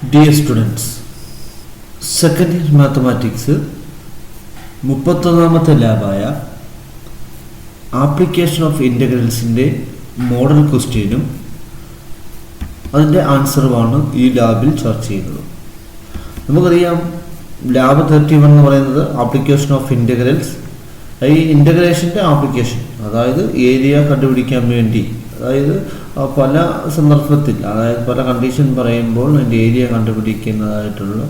Dear students, second year mathematics 31ാമത്തെ ലാബായ application of ഇൻ്റഗ്രൽസിൻ്റെ മോഡൽ ക്വസ്റ്റ്യനും അതിൻ്റെ ആൻസറുമാണ് ഈ ലാബിൽ ചർച്ച ചെയ്യുന്നത്. നമുക്കറിയാം ലാബ് 31 എന്ന് പറയുന്നത് ആപ്ലിക്കേഷൻ ഓഫ് ഇൻ്റഗ്രൽസ്. ഈ ഇൻ്റഗ്രേഷൻ്റെ ആപ്ലിക്കേഷൻ, അതായത് ഏരിയ കണ്ടുപിടിക്കാൻ വേണ്ടി, അതായത് പല സന്ദർഭത്തിൽ, അതായത് പല കണ്ടീഷൻ പറയുമ്പോൾ അതിൻ്റെ ഏരിയ കണ്ടുപിടിക്കുന്നതായിട്ടുള്ള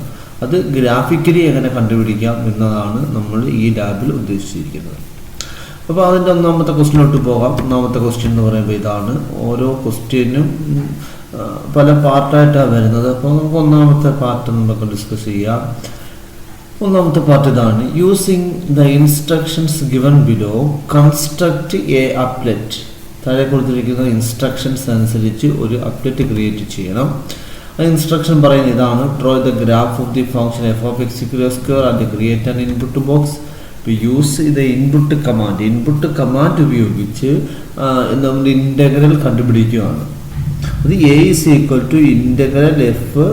അത് ഗ്രാഫിക്കലി എങ്ങനെ കണ്ടുപിടിക്കാം എന്നതാണ് നമ്മൾ ഈ ലാബിൽ ഉദ്ദേശിച്ചിരിക്കുന്നത്. അപ്പോൾ അതിൻ്റെ ഒന്നാമത്തെ ക്വസ്റ്റ്യനിലോട്ട് പോകാം. ഒന്നാമത്തെ ക്വസ്റ്റ്യൻ എന്ന് പറയുമ്പോൾ ഇതാണ്. ഓരോ ക്വസ്റ്റ്യനും പല പാർട്ടായിട്ടാണ് വരുന്നത്. അപ്പോൾ നമുക്ക് ഒന്നാമത്തെ പാർട്ട് നമുക്ക് ഡിസ്കസ് ചെയ്യാം. ഒന്നാമത്തെ പാർട്ട് ഇതാണ്. Using the instructions given below construct A applet. താഴെ കൊടുത്തിരിക്കുന്ന ഇൻസ്ട്രക്ഷൻസ് അനുസരിച്ച് ഒരു അപ്ലെറ്റ് ക്രിയേറ്റ് ചെയ്യണം. ആ ഇൻസ്ട്രക്ഷൻ പറയുന്നത് ഇതാണ്. Draw the graph of the function F of X square and create an input box. ഇപ്പോൾ യൂസ് ചെയ്ത ഇൻപുട്ട് കമാൻഡ് ഉപയോഗിച്ച് നമ്മൾ ഇൻ്റഗ്രൽ കണ്ടുപിടിക്കുകയാണ്. അത് A is equal to integral F,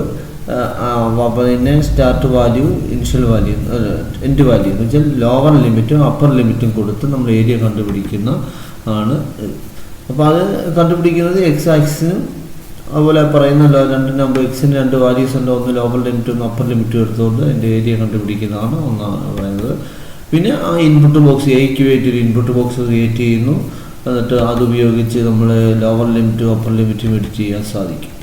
പിന്നെ start value, initial value, end value എന്ന് വെച്ചാൽ lower ലിമിറ്റും അപ്പർ ലിമിറ്റും കൊടുത്ത് നമ്മൾ ഏരിയ കണ്ടുപിടിക്കുന്ന ആണ്. അപ്പോൾ അത് കണ്ടുപിടിക്കുന്നത് എക്സ് ആക്സിനും അതുപോലെ പറയുന്ന രണ്ട് നമ്പർ എക്സിന് രണ്ട് വാല്യൂസ് ഉണ്ട്. ഒന്ന് ലോവർ ലിമിറ്റും ഒന്ന് അപ്പർ ലിമിറ്റും എടുത്തുകൊണ്ട് അതിൻ്റെ ഏരിയ കണ്ടുപിടിക്കുന്നതാണ് ഒന്നാണ് പറയുന്നത്. പിന്നെ ആ ഇൻപുട്ട് ബോക്സ് എയ്ക്ക് വേണ്ടി ഒരു ഇൻപുട്ട് ബോക്സ് ക്രിയേറ്റ് ചെയ്യുന്നു. എന്നിട്ട് അതുപയോഗിച്ച് നമ്മൾ ലോവർ ലിമിറ്റും അപ്പർ ലിമിറ്റും എഡിറ്റ് ചെയ്യാൻ സാധിക്കും.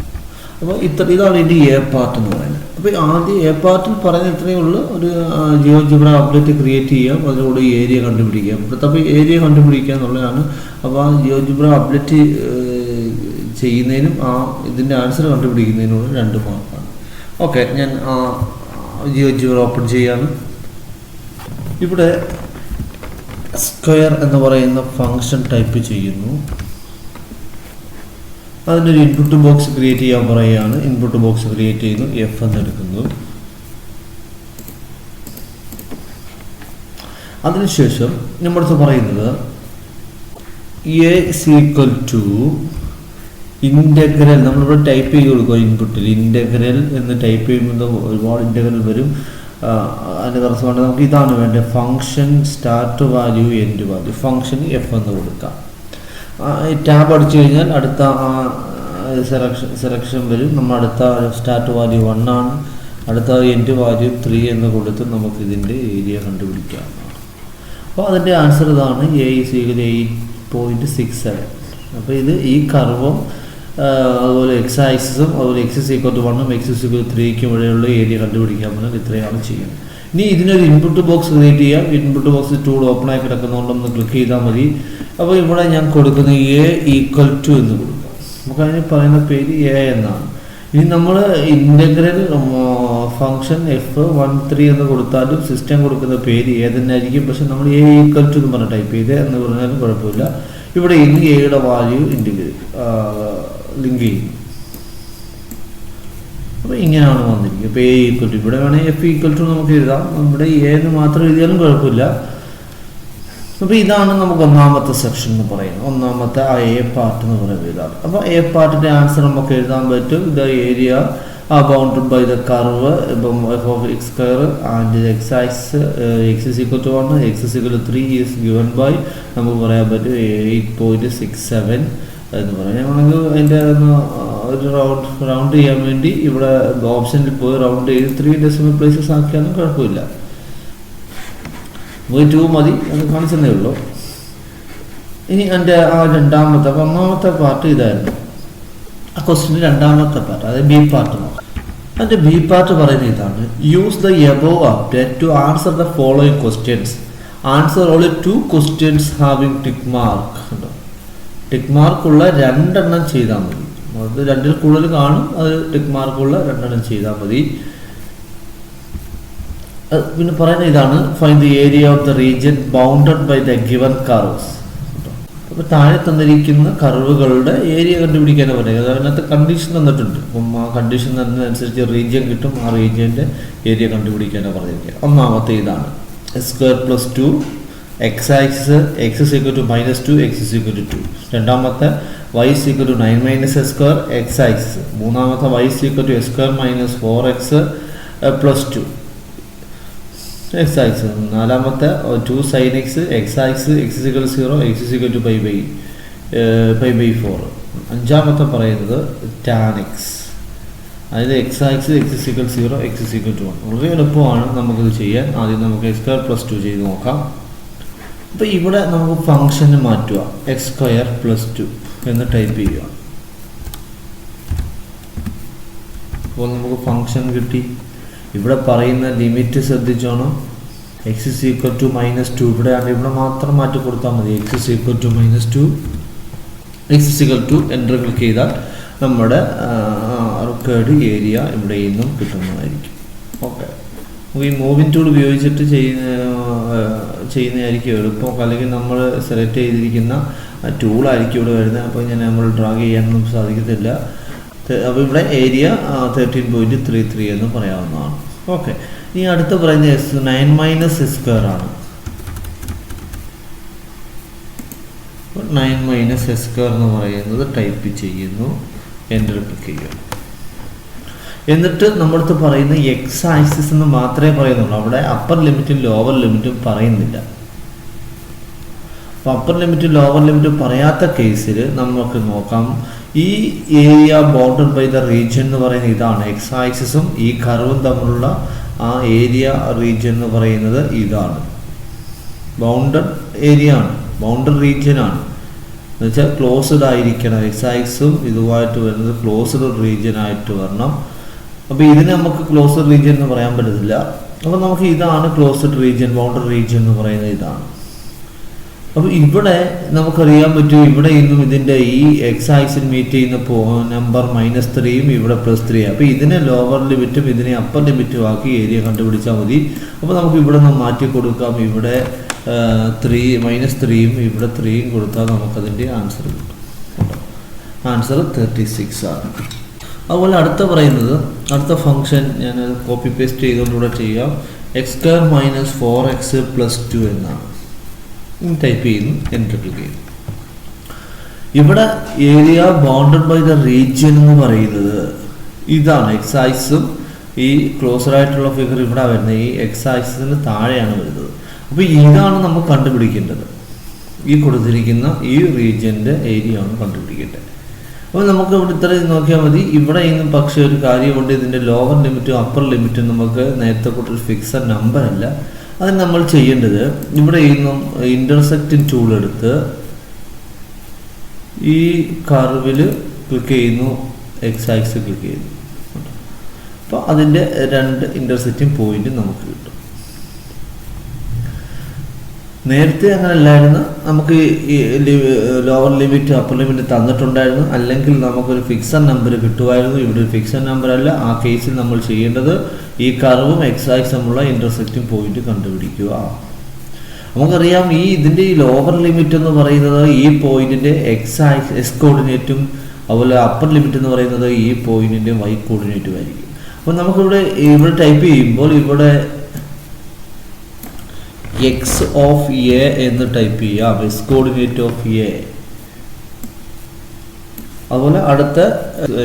അപ്പോൾ ഇതാണ് ഇതിൻ്റെ എ പാർട്ട് എന്ന് പറയുന്നത്. അപ്പോൾ ആദ്യം എ പാർട്ടിൽ പറയുന്ന ഇത്രയേ ഉള്ളൂ. ഒരു ജിയോജിബ്ര അപ്ഡേറ്റ് ക്രിയേറ്റ് ചെയ്യാം, അതിലൂടെ ഏരിയ കണ്ടുപിടിക്കാം. അപ്പോൾ ഏരിയ കണ്ടുപിടിക്കുക എന്നുള്ളതാണ്. അപ്പോൾ ആ ജിയോജിബ്ര അപ്ഡേറ്റ് ചെയ്യുന്നതിനും ഇതിൻ്റെ ആൻസർ കണ്ടുപിടിക്കുന്നതിനുള്ള രണ്ട് മാർക്കാണ്. ഓക്കെ, ഞാൻ ജിയോജിബ്ര ഓപ്പൺ ചെയ്യാണ്. ഇവിടെ സ്ക്വയർ എന്ന് പറയുന്ന ഫംഗ്ഷൻ ടൈപ്പ് ചെയ്യുന്നു. അതിനൊരു ഇൻപുട്ട് ബോക്സ് ക്രിയേറ്റ് ചെയ്യാൻ പറയുകയാണ്. ഇൻപുട്ട് ബോക്സ് ക്രിയേറ്റ് ചെയ്യുന്നു, എഫ് എന്നെടുക്കുന്നു. അതിനുശേഷം നമ്മളടുത്ത് പറയുന്നത് A is equal to integral. നമ്മളിവിടെ ടൈപ്പ് ചെയ്ത് കൊടുക്കുക. ഇൻപുട്ടിൽ ഇൻ്റഗ്രൽ എന്ന് ടൈപ്പ് ചെയ്യുമ്പോൾ ഒരുപാട് ഇൻ്റഗ്രൽ വരും. അതിൻ്റെ കറസ്പോണ്ട് നമുക്ക് ഇതാണ് വേണ്ടത്. Function start value end value. Function F എന്ന് കൊടുക്കാം. ടാബ് അടിച്ചു കഴിഞ്ഞാൽ അടുത്ത സെലക്ഷൻ വരും. നമ്മൾ അടുത്ത സ്റ്റാർട്ട് വാല്യൂ 1 ആണ്, അടുത്ത എൻഡ് വാല്യൂ 3 എന്ന് കൊടുത്ത് നമുക്ക് ഇതിൻ്റെ ഏരിയ കണ്ടുപിടിക്കാവുന്നതാണ്. അപ്പോൾ അതിൻ്റെ ആൻസർ ഇതാണ്. A is equal 8.67. അപ്പോൾ ഇത് ഈ കർവും അതുപോലെ എക്സ് ആക്സിസും അതുപോലെ എക്സ് ഇസ് ഈക്വൽ ടു 1ഉം എക്സ് ഇസ് ഈക്വൽ 3ക്കും ഇവിടെയുള്ള ഏരിയ കണ്ടുപിടിക്കാൻ പറഞ്ഞാൽ ഇത്രയാണ് ചെയ്യുന്നത്. ഇനി ഇതിനൊരു ഇൻപുട്ട് ബോക്സ് ക്രിയേറ്റ് ചെയ്യാം. ഇൻപുട്ട് ബോക്സ് ടൂൾ ഓപ്പൺ ആയി കിടക്കുന്നതുകൊണ്ട് ഒന്ന് ക്ലിക്ക് ചെയ്താൽ മതി. അപ്പോൾ ഇവിടെ ഞാൻ കൊടുക്കുന്ന എ ഈക്വൽ ടു എന്ന് കൊടുക്കാം. നമുക്ക് അതിന് പറയുന്ന പേര് എ എന്നാണ്. ഇനി നമ്മൾ ഇൻ്റഗ്രൽ ഫംഗ്ഷൻ F13 എന്ന് കൊടുത്താലും സിസ്റ്റം കൊടുക്കുന്ന പേര് എ തന്നെ ആയിരിക്കും. പക്ഷെ നമ്മൾ എ ഈക്വൽ ടു എന്ന് പറഞ്ഞ ടൈപ്പ് ചെയ്ത് എന്ന് പറഞ്ഞാലും കുഴപ്പമില്ല. ഇവിടെ ഇന്ന് എയുടെ വാല്യൂ ലിങ്ക് ചെയ്യും. അപ്പോൾ ഇങ്ങനെയാണ് വന്നിരിക്കുക. ഇപ്പോൾ എ ഈക്വൽ ടു, ഇവിടെ വേണമെങ്കിൽ എഫ് ഈക്വൽ ടു നമുക്ക് എഴുതാം. ഇവിടെ എ എന്ന് മാത്രം എഴുതിയാലും കുഴപ്പമില്ല. അപ്പോൾ ഇതാണ് നമുക്ക് ഒന്നാമത്തെ സെക്ഷൻ എന്ന് പറയുന്നത്. ഒന്നാമത്തെ ആ എ പാർട്ട് എന്ന് പറയുന്നത് ഇതാണ്. അപ്പോൾ എ പാർട്ടിൻ്റെ ആൻസർ നമുക്ക് എഴുതാൻ പറ്റും. The area bounded by the curve ഇപ്പം F of X square and X axis X is equal to 1, X is equal to 3 is given by നമുക്ക് പറയാൻ പറ്റും 8.67 എന്ന് പറയാം. നമുക്ക് അതിൻ്റെ ഒരു റൗണ്ട് ചെയ്യാൻ വേണ്ടി ഇവിടെ ഓപ്ഷനിൽ പോയി റൗണ്ട് ചെയ്ത് 3 ഡെസിമൽ പ്ലേസസ് ആക്കിയാലും കുഴപ്പമില്ല. 2 മതി, അത് കാണിച്ചതേ ഉള്ളൂ. ഇനി എൻ്റെ രണ്ടാമത്തെ, ഒന്നാമത്തെ പാർട്ട് ഇതായിരുന്നു. ആ ക്വസ്റ്റ്യൻ്റെ രണ്ടാമത്തെ പാർട്ട്, അതായത് ബി പാർട്ട് നോക്കാം. അതിൻ്റെ ബി പാർട്ട് പറയുന്നത് ഇതാണ്. Use the above update to answer the following questions. Answer only 2 questions having tick mark. Tick മാർക്കുള്ള 2 എണ്ണം ചെയ്താൽ മതി. അത് 2ൽ കൂടുതൽ കാണും. അത് ടിക്ക് മാർക്കുള്ള 2 എണ്ണം ചെയ്താൽ മതി. പിന്നെ പറയുന്നത് ഇതാണ്. Find the area of the region bounded by the given curves. അപ്പോൾ താഴെ തന്നിരിക്കുന്ന കർവുകളുടെ ഏരിയ കണ്ടുപിടിക്കാനാണ് പറയുന്നത്. അതിനകത്ത് കണ്ടീഷൻ തന്നിട്ടുണ്ട്. അപ്പം ആ കണ്ടീഷൻ തന്നതനുസരിച്ച് റീജിയൻ കിട്ടും. ആ റീജിയൻ്റെ ഏരിയ കണ്ടുപിടിക്കാനാണ് പറഞ്ഞിരിക്കുക. ഒന്നാമത്തെ ഇതാണ്. S² + 2 X axis X is equal to -2 X is equal to 2. രണ്ടാമത്തെ y is equal to 9 - x² X axis. മൂന്നാമത്തെ y is equal to x² - 4x + 2 X axis. നാലാമത്തെ 2 sin x X axis x is equal to 0 X is equal to π/4. അഞ്ചാമത്തെ പറയുന്നത് tan x, അതായത് X axis x is equal 0 X is equal to 1. വളരെ എളുപ്പമാണ് നമുക്കിത് ചെയ്യാൻ. ആദ്യം നമുക്ക് x² + 2 ചെയ്ത് നോക്കാം. അപ്പോൾ ഇവിടെ നമുക്ക് ഫംഗ്ഷന് മാറ്റുക, x² + 2 എന്ന് ടൈപ്പ് ചെയ്യുക. അപ്പോൾ നമുക്ക് ഫംഗ്ഷൻ കിട്ടി. ഇവിടെ പറയുന്ന ലിമിറ്റ് ശ്രദ്ധിച്ചോണം, എക്സ് ഇസ് ഈക്വൽ ടു -2 ഇവിടെയാണ്, ഇവിടെ മാത്രം മാറ്റി കൊടുത്താൽ മതി. X is equal to -2 X is equal to enter click ചെയ്താൽ നമ്മുടെ റിക്കേർഡ് ഏരിയ ഇവിടെ നിന്നും കിട്ടുന്നതായിരിക്കും. ഓക്കെ, നമുക്ക് ഈ മൂവിങ് ടൂൾ ഉപയോഗിച്ചിട്ട് ചെയ്യുന്നതായിരിക്കും എളുപ്പം. അല്ലെങ്കിൽ നമ്മൾ സെലക്ട് ചെയ്തിരിക്കുന്ന ടൂളായിരിക്കും ഇവിടെ വരുന്നത്. അപ്പോൾ ഇങ്ങനെ നമ്മൾ ഡ്രാഗ് ചെയ്യാനൊന്നും സാധിക്കത്തില്ല. അപ്പോൾ ഇവിടെ ഏരിയ 13.33 എന്ന് പറയാവുന്നതാണ്. ഓക്കെ, ഇനി അടുത്ത് പറയുന്നത് 9 - x² ആണ്. 9 - x² എന്ന് പറയുന്നത് ടൈപ്പ് ചെയ്യുന്നു, എൻ്റർ ക്ലിക്ക് ചെയ്യുക. എന്നിട്ട് നമ്മളടുത്ത് പറയുന്ന എക്സ് ആക്സിസ് എന്ന് മാത്രമേ പറയുന്നുള്ളൂ, അവിടെ അപ്പർ ലിമിറ്റും ലോവർ ലിമിറ്റും പറയുന്നില്ല. അപ്പോൾ അപ്പർ ലിമിറ്റും ലോവർ ലിമിറ്റും പറയാത്ത കേസിൽ നമുക്ക് നോക്കാം. ഈ area bounded by the region എന്ന് പറയുന്നത് ഇതാണ്. എക്സ് ആക്സിസും ഈ കർവും തമ്മിലുള്ള ആ ഏരിയ റീജിയൻ എന്ന് പറയുന്നത് ഇതാണ്. ബൗണ്ടഡ് ഏരിയ ആണ്, ബൗണ്ടഡ് റീജിയൻ ആണ്. എന്ന് വെച്ചാൽ ക്ലോസ്ഡ് ആയിരിക്കണം. എക്സ് ആക്സിസും ഇതുമായിട്ട് വരുന്നത് ക്ലോസ്ഡ് റീജിയൻ ആയിട്ട് വരണം. അപ്പോൾ ഇതിന് നമുക്ക് ക്ലോസ്ഡ് റീജിയൻ എന്ന് പറയാൻ പറ്റത്തില്ല. അപ്പോൾ നമുക്ക് ഇതാണ് ക്ലോസ്ഡ് റീജിയൻ, ബൗണ്ടഡ് റീജിയൻ എന്ന് പറയുന്നത് ഇതാണ്. അപ്പോൾ ഇവിടെ നമുക്കറിയാൻ പറ്റും, ഇവിടെ നിന്നും ഇതിൻ്റെ ഈ എക്സ് ആക്സിൽ മീറ്റ് ചെയ്യുന്ന നമ്പർ -3യും ഇവിടെ +3. അപ്പോൾ ഇതിനെ ലോവർ ലിമിറ്റും ഇതിനെ അപ്പർ ലിമിറ്റും ആക്കി ഏരിയ കണ്ടുപിടിച്ചാൽ മതി. അപ്പോൾ നമുക്ക് ഇവിടെ നിന്ന് മാറ്റി കൊടുക്കാം. ഇവിടെ -3യും ഇവിടെ 3യും കൊടുത്താൽ നമുക്കതിൻ്റെ ആൻസർ കിട്ടും. ആൻസർ 36 ആണ്. അതുപോലെ അടുത്ത ഫംഗ്ഷൻ ഞാൻ കോപ്പി പേസ്റ്റ് ചെയ്തുകൊണ്ടിവിടെ ചെയ്യാം. x² - 4x + 2 എന്നാണ് ടൈപ്പ് ചെയ്യുന്നു, എൻ്റർ ക്ലിക്ക് ചെയ്യുന്നു. ഇവിടെ area bounded by the region എന്ന് പറയുന്നത് ഇതാണ്. എക്സ് ആക്സിസും ഈ ക്ലോസർ ആയിട്ടുള്ള ഫിഗർ ഇവിടെ വരുന്നത് ഈ എക്സ് ആക്സിസിന് താഴെയാണ് വരുന്നത്. അപ്പോൾ ഇതാണ് നമ്മൾ കണ്ടുപിടിക്കേണ്ടത്. ഈ കൊടുത്തിരിക്കുന്ന ഈ റീജിയൻ്റെ ഏരിയ ആണ് കണ്ടുപിടിക്കേണ്ടത്. അപ്പോൾ നമുക്ക് ഇവിടെ ഇത്ര നോക്കിയാൽ മതി. ഇവിടെ നിന്നും പക്ഷേ ഒരു കാര്യമുണ്ട്, ഇതിൻ്റെ ലോവർ ലിമിറ്റും അപ്പർ ലിമിറ്റും നമുക്ക് നേരത്തെ കൂട്ടൊരു ഫിക്സഡ് നമ്പർ അല്ല. അതിന് നമ്മൾ ചെയ്യേണ്ടത് ഇവിടെ നിന്നും ഇൻ്റർസെക്റ്റിംഗ് ടൂൾ എടുത്ത് ഈ കർവിൽ ക്ലിക്ക് ചെയ്യുന്നു, എക്സ് ആക്സിസ് ക്ലിക്ക് ചെയ്യുന്നു. അപ്പോൾ അതിൻ്റെ 2 ഇൻ്റർസെക്റ്റിംഗ് പോയിന്റ് നമുക്ക് കിട്ടും. നേരത്തെ അങ്ങനെ അല്ലായിരുന്നു, നമുക്ക് ഈ ലോവർ ലിമിറ്റ് അപ്പർ ലിമിറ്റ് തന്നിട്ടുണ്ടായിരുന്നു. അല്ലെങ്കിൽ നമുക്കൊരു ഫിക്സഡ് നമ്പർ കിട്ടുമായിരുന്നു. ഇവിടെ ഒരു ഫിക്സഡ് നമ്പർ അല്ല. ആ കേസിൽ നമ്മൾ ചെയ്യേണ്ടത് ഈ കർവും എക്സ് ആക്സിസും തമ്മിലുള്ള ഇൻ്റർസെക്റ്റിംഗ് പോയിന്റ് കണ്ടുപിടിക്കുക. നമുക്കറിയാം ഇതിൻ്റെ ഈ ലോവർ ലിമിറ്റ് എന്ന് പറയുന്നത് ഈ പോയിന്റിൻ്റെ എക്സ് കോർഡിനേറ്റും അതുപോലെ അപ്പർ ലിമിറ്റ് എന്ന് പറയുന്നത് ഈ പോയിന്റിൻ്റെ വൈ കോർഡിനേറ്റും ആയിരിക്കും. അപ്പോൾ നമുക്കിവിടെ ടൈപ്പ് ചെയ്യുമ്പോൾ ഇവിടെ എക്സ് ഓഫ് എ എന്ന് ടൈപ്പ് ചെയ്യാം, എക്സ് കോർഡിനേറ്റ് ഓഫ് എ. അതുപോലെ അടുത്ത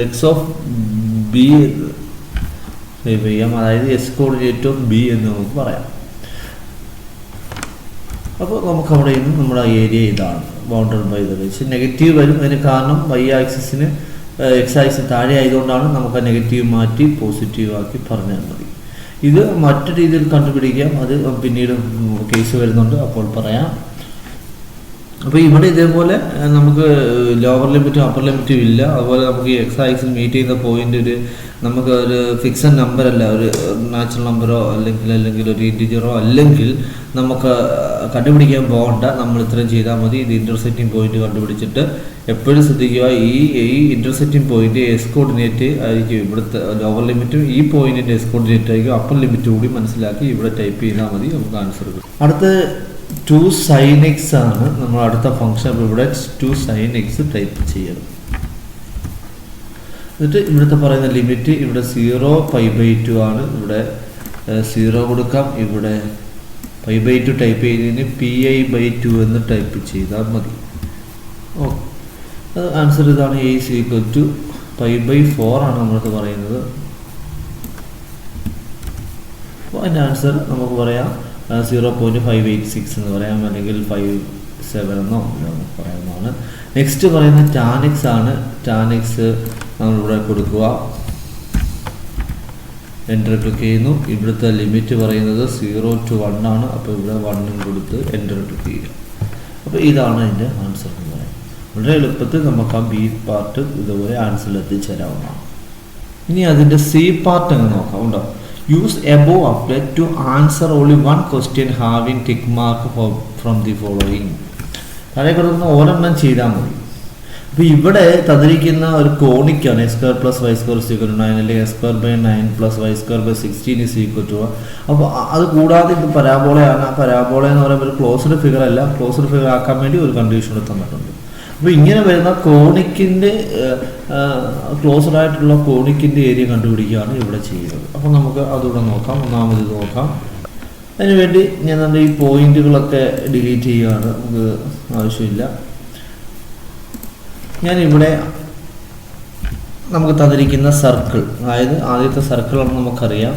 എക്സ് ഓഫ് ബി ടൈപ്പ് ചെയ്യാം, അതായത് എക്സ് കോർഡിനേറ്റ് ഓഫ് ബി എന്ന് നമുക്ക് പറയാം. അപ്പോൾ നമുക്ക് അവിടെ നിന്നും നമ്മുടെ ഏരിയ ഇതാണ്, bounded by the region. Negative വരും, അതിന് കാരണം വൈ ആക്സിസിന് എക്സ് ആക്സിസ് താഴെ ആയതുകൊണ്ടാണ്. നമുക്ക് ആ നെഗറ്റീവ് മാറ്റി പോസിറ്റീവ് ആക്കി പറഞ്ഞാൽ മതി. ഇത് മറ്റു രീതിയിൽ കണ്ടുപിടിക്കാം, അത് പിന്നീട് കേസ് വരുന്നുണ്ട്, അപ്പോൾ പറയാം. അപ്പോൾ ഇവിടെ ഇതേപോലെ നമുക്ക് ലോവർ ലിമിറ്റും അപ്പർ ലിമിറ്റും ഇല്ല. അതുപോലെ നമുക്ക് ഈ എക്സ് ആക്സിൽ മീറ്റ് ചെയ്യുന്ന പോയിന്റ് നമുക്ക് ഒരു ഫിക്സഡ് നമ്പർ അല്ല, ഒരു നാച്ചുറൽ നമ്പറോ അല്ലെങ്കിൽ ഒരു ഇൻറ്റിജറോ അല്ലെങ്കിൽ നമുക്ക് കണ്ടുപിടിക്കാൻ പോകണ്ട. നമ്മൾ ഇത്രയും ചെയ്താൽ മതി. ഇത് ഇൻ്റർസെക്റ്റിംഗ് പോയിന്റ് കണ്ടുപിടിച്ചിട്ട് എപ്പോഴും ശ്രദ്ധിക്കുക, ഈ ഇൻ്റർസെക്റ്റിംഗ് പോയിന്റ് എസ് കോർഡിനേറ്റ് ആയിരിക്കും. ഇവിടുത്തെ ലോവർ ലിമിറ്റും ഈ പോയിന്റിൻ്റെ എസ് കോർഡിനേറ്റ് ആയിരിക്കും. അപ്പർ ലിമിറ്റ് കൂടി മനസ്സിലാക്കി ഇവിടെ ടൈപ്പ് ചെയ്താൽ മതി, നമുക്ക് ആൻസർ കിട്ടും. അടുത്ത് 2 sin x ആണ് നമ്മൾ അടുത്ത ഫംഗ്ഷൻ. അപ്പോൾ ഇവിടെ 2 sin x ടൈപ്പ് ചെയ്യണം. എന്നിട്ട് ഇവിടുത്തെ പറയുന്ന ലിമിറ്റ് ഇവിടെ 0 π/2 ആണ്. ഇവിടെ 0 കൊടുക്കാം, ഇവിടെ π/2 π/2 ടൈപ്പ് ചെയ്തതിന് pi/2 എന്ന് ടൈപ്പ് ചെയ്താൽ മതി. ഓക്കെ, അത് ആൻസർ ഇതാണ്. a is equal to π/4 ആണ് നമ്മളത് പറയുന്നത്. അപ്പോൾ അതിൻ്റെ ആൻസർ നമുക്ക് പറയാം 0.586 എന്ന് പറയാം, അല്ലെങ്കിൽ 57 എന്നോ നമുക്ക് പറയാവുന്നതാണ്. നെക്സ്റ്റ് പറയുന്നത് tan x ആണ്. tan x നമ്മളിവിടെ കൊടുക്കുക, എൻ്റർ ക്ലിക്ക് ചെയ്യുന്നു. ഇവിടുത്തെ ലിമിറ്റ് പറയുന്നത് 0 to 1 ആണ്. അപ്പോൾ ഇവിടെ 1 കൊടുത്ത് എൻ്റർ ക്ലിക്ക് ചെയ്യുക. അപ്പോൾ ഇതാണ് അതിൻ്റെ ആൻസർ എന്ന് പറയാം. വളരെ എളുപ്പത്തിൽ നമുക്ക് ആ ബി പാർട്ട് ഇതുപോലെ ആൻസറിൽ എത്തിച്ചേരാവുന്നതാണ്. ഇനി അതിൻ്റെ സി പാർട്ട് എന്ന് നോക്കാം. ഉണ്ടോ? Use above apply to answer only one question having tick mark from the following. താഴെ കൊടുക്കുന്ന ഒരെണ്ണം ചെയ്താൽ മതി. അപ്പോൾ ഇവിടെ തന്നിരിക്കുന്ന ഒരു കോണിക്കാണ് x² + y² = 9, അല്ലെങ്കിൽ x²/9 + y²/16 = 1. അപ്പോൾ അത് കൂടാതെ ഇത് പരാബോളയാണ്. ആ പരാബോള എന്ന് പറയുമ്പോൾ ഒരു ക്ലോസ്ഡ് ഫിഗർ അല്ല. ക്ലോസ്ഡ് ഫിഗർ ആക്കാൻ വേണ്ടി ഒരു കണ്ടീഷൻ തന്നിട്ടുണ്ട്. അപ്പോൾ ഇങ്ങനെ വരുന്ന കോണിക്കിൻ്റെ ക്ലോസ്ഡ് ആയിട്ടുള്ള കോണിക്കിൻ്റെ ഏരിയ കണ്ടുപിടിക്കുകയാണ് ഇവിടെ ചെയ്യുന്നത്. അപ്പോൾ നമുക്ക് അതുകൂടെ നോക്കാം. ഒന്നാമത് ഇത് നോക്കാം. അതിനുവേണ്ടി ഞാൻ ഈ പോയിന്റുകളൊക്കെ ഡിലീറ്റ് ചെയ്യുകയാണ്, നമുക്ക് ആവശ്യമില്ല. ഞാനിവിടെ നമുക്ക് തന്നിരിക്കുന്ന സർക്കിൾ, അതായത് ആദ്യത്തെ സർക്കിളാണ് നമുക്കറിയാം.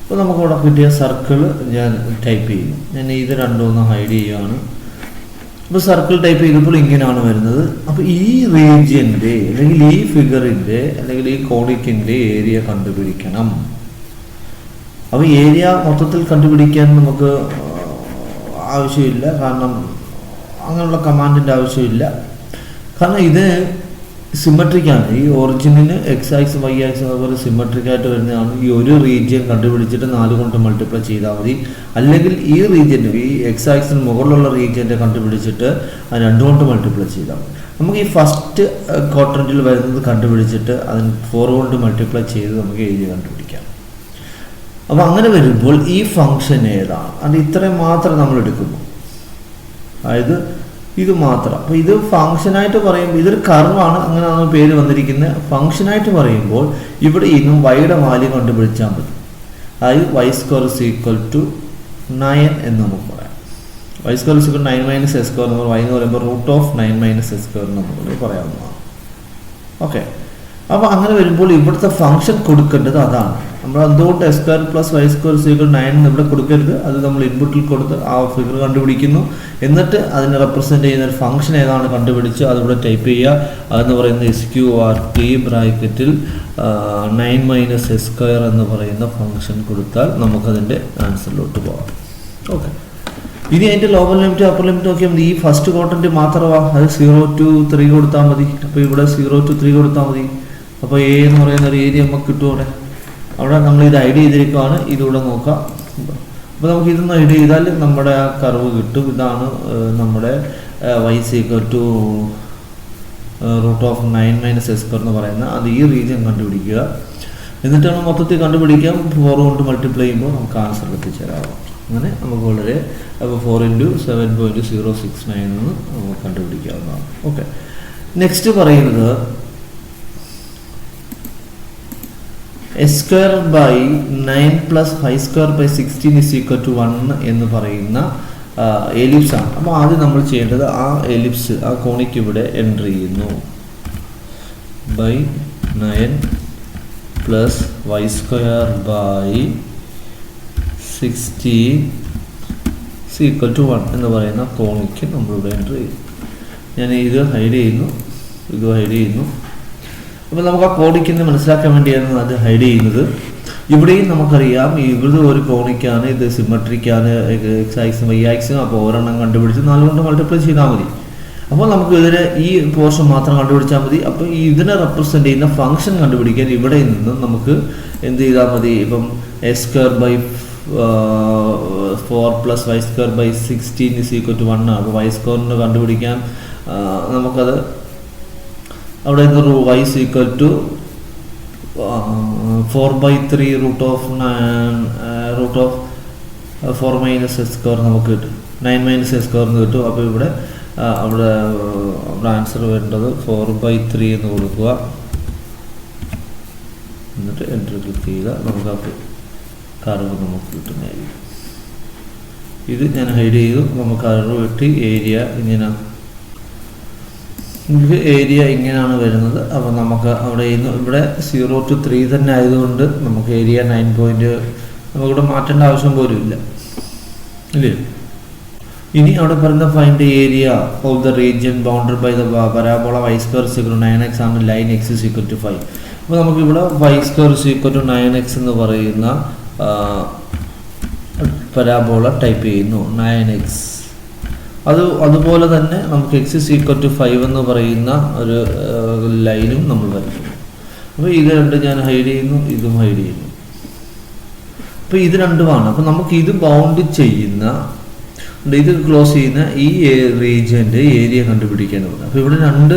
അപ്പോൾ നമുക്കിവിടെ കിട്ടിയ സർക്കിൾ ഞാൻ ടൈപ്പ് ചെയ്യുന്നു. ഞാൻ ഇത് രണ്ടുമൊന്ന് ഹൈഡ് ചെയ്യുകയാണ്. അപ്പോൾ സർക്കിൾ ടൈപ്പ് ചെയ്തപ്പോൾ ഇങ്ങനെയാണ് വരുന്നത്. അപ്പോൾ ഈ റീജിയൻ്റെ അല്ലെങ്കിൽ ഈ ഫിഗറിൻ്റെ അല്ലെങ്കിൽ ഈ കോണിക്കിൻ്റെ ഏരിയ കണ്ടുപിടിക്കണം. അപ്പോൾ ഏരിയ മൊത്തത്തിൽ കണ്ടുപിടിക്കാൻ നമുക്ക് ആവശ്യമില്ല, കാരണം അങ്ങനെയുള്ള കമാൻഡിൻ്റെ ആവശ്യമില്ല. കാരണം ഇത് സിമെട്രിക്കാണ്. ഈ ഒറിജിനിന് എക്സ് ആക്സ് വൈ ആക്സ് അതുപോലെ സിമെട്രിക്കായിട്ട് വരുന്നതാണ്. ഈ ഒരു റീജിയൻ കണ്ടുപിടിച്ചിട്ട് 4 കൊണ്ട് മൾട്ടിപ്ലൈ ചെയ്താൽ മതി. അല്ലെങ്കിൽ ഈ റീജിയന്, ഈ എക്സ് ആക്സിന് മുകളിലുള്ള റീജിയൻ്റെ കണ്ടുപിടിച്ചിട്ട് അത് 2 കൊണ്ട് മൾട്ടിപ്ലൈ ചെയ്താൽ മതി. നമുക്ക് ഈ ഫസ്റ്റ് ക്വാഡ്രന്റിൽ വരുന്നത് കണ്ടുപിടിച്ചിട്ട് അതിന് 4 കൊണ്ട് മൾട്ടിപ്ലൈ ചെയ്ത് നമുക്ക് ഏരിയ കണ്ടുപിടിക്കാം. അപ്പോൾ അങ്ങനെ വരുമ്പോൾ ഈ ഫംഗ്ഷൻ ഏതാണ്? അത് ഇത്രയും മാത്രം നമ്മൾ എടുക്കുന്നു, അതായത് ഇത് മാത്രം. അപ്പോൾ ഇത് ഫംഗ്ഷനായിട്ട് പറയുമ്പോൾ ഇതൊരു കർവാണ്, അങ്ങനെയാണ് പേര് വന്നിരിക്കുന്നത്. ഫംഗ്ഷനായിട്ട് പറയുമ്പോൾ ഇവിടെ ഇന്നും വൈയുടെ വാല്യൂ കണ്ടുപിടിച്ചാൽ മതി. അതായത് y² = 9 എന്ന് നമുക്ക് പറയാം. y² = 9 - s². നമ്മൾ y എന്ന് പറയുമ്പോൾ √9 - s² നമുക്ക് പറയാവുന്നതാണ്. ഓക്കെ, അപ്പോൾ അങ്ങനെ വരുമ്പോൾ ഇവിടുത്തെ ഫംഗ്ഷൻ കൊടുക്കേണ്ടത് അതാണ്. നമ്മൾ എന്തുകൊണ്ട് x² + y² = 9 എന്ന് ഇവിടെ കൊടുക്കരുത്. അത് നമ്മൾ ഇൻപുട്ടിൽ കൊടുത്ത് ആ ഫിഗർ കണ്ടുപിടിക്കുന്നു. എന്നിട്ട് അതിനെ റെപ്രസെൻറ്റ് ചെയ്യുന്ന ഒരു ഫംഗ്ഷൻ ഏതാണ് കണ്ടുപിടിച്ച് അതിവിടെ ടൈപ്പ് ചെയ്യുക. അതെന്ന് പറയുന്നത് SQRT ബ്രാക്കറ്റിൽ 9 - s² എന്ന് പറയുന്ന ഫംഗ്ഷൻ കൊടുത്താൽ നമുക്കതിൻ്റെ ആൻസറിലോട്ട് പോകാം. ഓക്കെ, ഇനി അതിൻ്റെ ലോവർ ലിമിറ്റ് അപ്പർ ലിമിറ്റ് നോക്കിയാൽ മതി. ഈ ഫസ്റ്റ് ക്വാഡ്രന്റ് മാത്രമാണ്, അത് 0 to 3 കൊടുത്താൽ മതി. അപ്പോൾ ഇവിടെ 0 to 3 കൊടുത്താൽ മതി. അപ്പോൾ A എന്ന് പറയുന്ന ഒരു ഏരിയ നമുക്ക് കിട്ടും. അവിടെ നമ്മൾ ഇത് ഐഡ് ചെയ്തിരിക്കുകയാണ്. ഇതിലൂടെ നോക്കാം. അപ്പോൾ നമുക്ക് ഇതൊന്ന് ഐഡ് ചെയ്താൽ നമ്മുടെ ആ കർവ് കിട്ടും. ഇതാണ് നമ്മുടെ y = √9 - s² എന്ന് പറയുന്ന അത് ഈ റീജിയൻ കണ്ടുപിടിക്കുക. എന്നിട്ടാണ് മൊത്തത്തിൽ കണ്ടുപിടിക്കാം. 4 കൊണ്ട് മൾട്ടിപ്ലൈ ചെയ്യുമ്പോൾ നമുക്ക് ആൻസർ എത്തിച്ചേരാവും. അങ്ങനെ നമുക്ക് വളരെ 4 × 7.069 എന്ന് നമുക്ക് കണ്ടുപിടിക്കാവുന്നതാണ്. ഓക്കെ, നെക്സ്റ്റ് പറയുന്നത് s²/9 + y²/16 = 1 എന്ന് പറയുന്ന എലിപ്സ് ആണ്. അപ്പോൾ ആദ്യം നമ്മൾ ചെയ്യേണ്ടത് ആ എലിപ്സ്, ആ കോണിക്ക് ഇവിടെ എൻ്റർ ചെയ്യുന്നു. /9 + y²/16 = 1 എന്ന് പറയുന്ന കോണിക്ക് നമ്മളിവിടെ എൻ്റർ ചെയ്യും. ഞാൻ ഇത് ഹൈഡ് ചെയ്യുന്നു, ഇത് ഹൈഡ് ചെയ്യുന്നു. അപ്പോൾ നമുക്ക് ആ കോണിക്കിന്ന് മനസ്സിലാക്കാൻ വേണ്ടിയാണ് അത് ഹൈഡ് ചെയ്യുന്നത്. ഇവിടെയും നമുക്കറിയാം ഇവിടെ ഒരു കോണിക്കാണ്, ഇത് സിമെട്രിക്കാണ്, എക്സ് ആക്സും വൈ ആക്സും. അപ്പോൾ ഒരെണ്ണം കണ്ടുപിടിച്ച് 4 കൊണ്ട് മൾട്ടിപ്ലൈ ചെയ്താൽ മതി. അപ്പോൾ നമുക്ക് ഇതിന് ഈ പോർഷൻ മാത്രം കണ്ടുപിടിച്ചാൽ മതി. അപ്പോൾ ഇതിനെ റെപ്രസെൻ്റ് ചെയ്യുന്ന ഫംഗ്ഷൻ കണ്ടുപിടിക്കാൻ ഇവിടെ നിന്നും നമുക്ക് എന്ത് ചെയ്താൽ മതി? ഇപ്പം s²/4 + y²/16 = 1 ആണ്. അപ്പോൾ y² കണ്ടുപിടിക്കാൻ നമുക്കത് അവിടെ y = 4/3 √4 - s² നമുക്ക് കിട്ടും. 9 - s² എന്ന് കിട്ടും. അപ്പോൾ ഇവിടെ അവിടെ ആൻസർ വരേണ്ടത് 4/3 എന്ന് കൊടുക്കുക. എന്നിട്ട് എൻ്റർ ക്ലിക്ക് ചെയ്യുക. നമുക്ക് ആ കർവ് നമുക്ക് കിട്ടുന്നതായിരിക്കും. ഇത് ഞാൻ ഹൈഡ് ചെയ്തു. നമുക്ക് കർവ് കിട്ടി. ഏരിയ ഇങ്ങനെ, നമുക്ക് ഏരിയ ഇങ്ങനെയാണ് വരുന്നത്. അപ്പോൾ നമുക്ക് അവിടെ ഇവിടെ 0 to 3 തന്നെ ആയതുകൊണ്ട് നമുക്ക് ഏരിയ 9 നമുക്കിവിടെ മാറ്റേണ്ട ആവശ്യം പോലും ഇല്ല, ഇല്ലേ? ഇനി അവിടെ പറയുന്ന find area of the region bounded by the parabola y² = 9x ആണ് ലൈൻ x = 5. അപ്പോൾ നമുക്കിവിടെ y² = 9x എന്ന് പറയുന്ന പരാബോള ടൈപ്പ് ചെയ്യുന്നു. 9x അതുപോലെ തന്നെ നമുക്ക് x = 5 എന്ന് പറയുന്ന ഒരു ലൈനും നമ്മൾ വരയ്ക്കുന്നു. അപ്പോൾ ഇത് രണ്ടും ഞാൻ ഹൈഡ് ചെയ്യുന്നു, ഇതും ഹൈഡ് ചെയ്യുന്നു. അപ്പോൾ ഇത് രണ്ടുമാണ്. അപ്പോൾ നമുക്ക് ഇത് ബൗണ്ട് ചെയ്യുന്ന, ഇത് ക്ലോസ് ചെയ്യുന്ന ഈ റീജിയൻ്റെ ഏരിയ കണ്ടുപിടിക്കേണ്ടതുണ്ട്. അപ്പോൾ ഇവിടെ രണ്ട്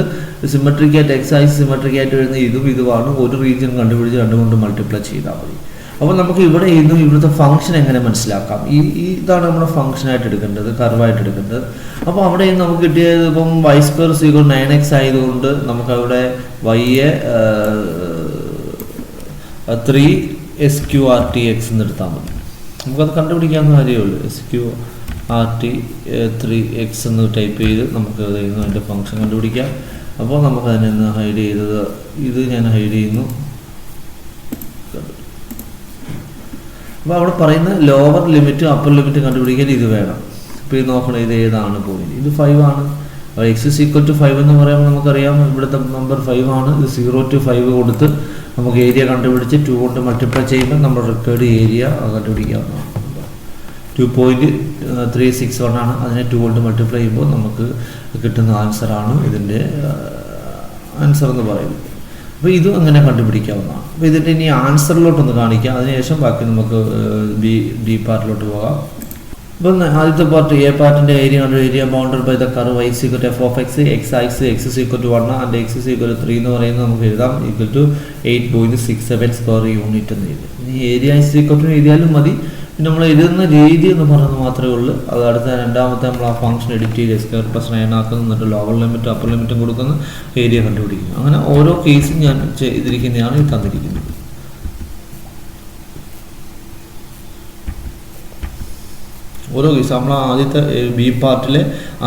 സിമെട്രിക് ആയിട്ട് എക്സ് ആക്സിസ് സിമെട്രിക് ആയിട്ട് വരുന്ന ഇതുമാണ്. ഒരു റീജിയൻ കണ്ടുപിടിച്ച് 2 കൊണ്ട് മൾട്ടിപ്ലൈ ചെയ്താൽ മതി. അപ്പോൾ നമുക്ക് ഇവിടെ ഇവിടുത്തെ ഫംഗ്ഷൻ എങ്ങനെ മനസ്സിലാക്കാം? ഇതാണ് നമ്മുടെ ഫംഗ്ഷനായിട്ട് എടുക്കേണ്ടത്, കർവായിട്ട് എടുക്കേണ്ടത്. അപ്പോൾ അവിടെ നമുക്ക് കിട്ടിയത് ഇപ്പം y² = 9x ആയതുകൊണ്ട് നമുക്കവിടെ y-യെ 3sqrt(x) എന്ന് എടുത്താൽ മതി. നമുക്കത് കണ്ടുപിടിക്കാവുന്ന കാര്യമേ ഉള്ളൂ. sqrt 3x എന്ന് ടൈപ്പ് ചെയ്ത് നമുക്ക് അതിൻ്റെ ഫംഗ്ഷൻ കണ്ടുപിടിക്കാം. അപ്പോൾ നമുക്കതിനെ ഹൈഡ് ചെയ്തത്, ഇത് ഞാൻ ഹൈഡ് ചെയ്യുന്നു. അപ്പോൾ അവിടെ പറയുന്ന ലോവർ ലിമിറ്റ് അപ്പർ ലിമിറ്റ് കണ്ടുപിടിക്കാൻ ഇത് വേണം. ഇപ്പോൾ ഇത് നോക്കണം, ഇത് ഏതാണ് പോയിന്റ്? ഇത് 5 ആണ്. x = 5 എന്ന് പറയുമ്പോൾ നമുക്കറിയാം ഇവിടുത്തെ നമ്പർ 5 ആണ്. ഇത് 0 to 5 കൊടുത്ത് നമുക്ക് ഏരിയ കണ്ടുപിടിച്ച് 2 കൊണ്ട് മൾട്ടിപ്ലൈ ചെയ്യുമ്പോൾ നമ്മൾ റിക്കേർഡ് ഏരിയ കണ്ടുപിടിക്കാവുന്നതാണ്. 2.361 ആണ്. അതിനെ 2 കൊണ്ട് മൾട്ടിപ്ലൈ ചെയ്യുമ്പോൾ നമുക്ക് കിട്ടുന്ന ആൻസറാണ് ഇതിൻ്റെ ആൻസർ എന്ന് പറയുന്നത്. അപ്പോൾ ഇതും അങ്ങനെ കണ്ടുപിടിക്കാവുന്നതാണ്. അപ്പോൾ ഇതിൻ്റെ ഇനി ആൻസറിലോട്ടൊന്ന് കാണിക്കാം. അതിനുശേഷം ബാക്കി നമുക്ക് ബി പാർട്ടിലോട്ട് പോകാം. ഇപ്പം ആദ്യത്തെ പാർട്ട് എ പാർട്ടിൻ്റെ area bounded by the curve y = f(x), x axis x = 1 and x = 3 എന്ന് പറയുന്നത് നമുക്ക് എഴുതാം = 8.67 സ്ക്വയർ യൂണിറ്റ് എന്ന് എഴുതാം. ഇനി ഏരിയ എഴുതിയാലും മതി. പിന്നെ നമ്മൾ എഴുതുന്ന രീതി എന്ന് പറയുന്നത് മാത്രമേ ഉള്ളൂ. അത് അടുത്ത രണ്ടാമത്തെ നമ്മൾ ആ ഫംഗ്ഷൻ എഡിറ്റ് ചെയ്ത് s² + 9 ആക്കുന്നു. എന്നിട്ട് ലോവർ ലിമിറ്റും അപ്പർ ലിമിറ്റും കൊടുക്കുന്നു, ഏരിയ കണ്ടുപിടിക്കുന്നു. അങ്ങനെ ഓരോ കേസും ഞാൻ ചെയ്തിരിക്കുന്നതാണ് ഈ തന്നിരിക്കുന്നത്. ഓരോ കേസ് നമ്മൾ ആദ്യത്തെ ബി പാർട്ടിലെ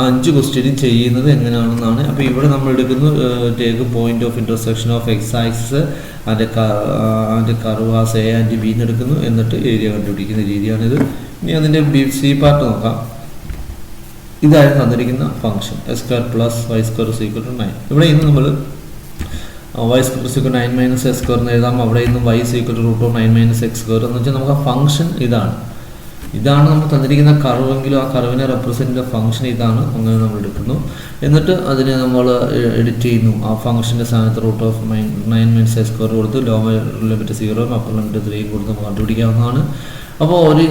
5 ക്വസ്റ്റ്യനും ചെയ്യുന്നത് എങ്ങനെയാണെന്നാണ്. അപ്പോൾ ഇവിടെ നമ്മൾ എടുക്കുന്നു take point of intersection of x axis അതിൻ്റെ curve as A and B എടുക്കുന്നു. എന്നിട്ട് ഏരിയ കണ്ടുപിടിക്കുന്ന രീതിയാണിത്. ഇനി അതിൻ്റെ സി പാർട്ട് നോക്കാം. ഇതായിരുന്നു തന്നിരിക്കുന്ന ഫംഗ്ഷൻ s² + y² = 9. ഇവിടെ ഇന്ന് നമ്മൾ y² = 9 - s² എന്ന് എഴുതാം. അവിടെ ഇന്ന് y = √9 - x² എന്ന് വെച്ചാൽ നമുക്ക് ആ ഫംഗ്ഷൻ ഇതാണ് നമ്മൾ തന്നിരിക്കുന്ന കർവെങ്കിലും ആ കർവിനെ റെപ്രസെൻ്റ് ചെയ്യുന്ന ഫംഗ്ഷൻ ഇതാണ്. അങ്ങനെ നമ്മൾ എടുക്കുന്നു. എന്നിട്ട് അതിനെ നമ്മൾ എഡിറ്റ് ചെയ്യുന്നു. ആ ഫംഗ്ഷൻ്റെ സ്ഥാനത്ത് √9 - s² കൊടുത്ത് ലോവർ ലിമിറ്റ് 0 അപ്പർ ലിമിറ്റ് 3 കൊടുത്ത് നമുക്ക് കണ്ടുപിടിക്കാവുന്നതാണ്. അപ്പോൾ ഒരു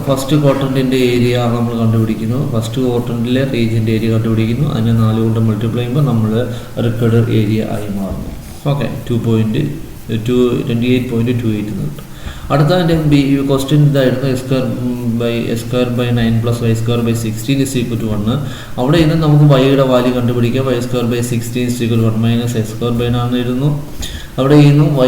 ഫസ്റ്റ് ക്വാഡ്രൻറ്റിൻ്റെ ഏരിയ നമ്മൾ കണ്ടുപിടിക്കുന്നു. ഫസ്റ്റ് ക്വാഡ്രൻറ്റിലെ റീജിയൻ്റെ ഏരിയ കണ്ടുപിടിക്കുന്നു. അതിനെ 4 കൊണ്ട് മൾട്ടിപ്ലൈ ചെയ്യുമ്പോൾ നമ്മൾ റിക്കേർഡ് ഏരിയ ആയി മാറുന്നു. ഓക്കെ, 28.28 എന്ന് കിട്ടും. അടുത്ത എൻ്റെ ക്വസ്റ്റ്യൻ ഇതായിരുന്നു s² / 9 + y² / 16 = 1. അവിടെ ഇന്ന് നമുക്ക് y-യുടെ വാല്യൂ കണ്ടുപിടിക്കാം. y² / 16 = 1 - s² / 9 ആണെന്ന് എഴുതുന്നു. അവിടെ ഇന്ന് y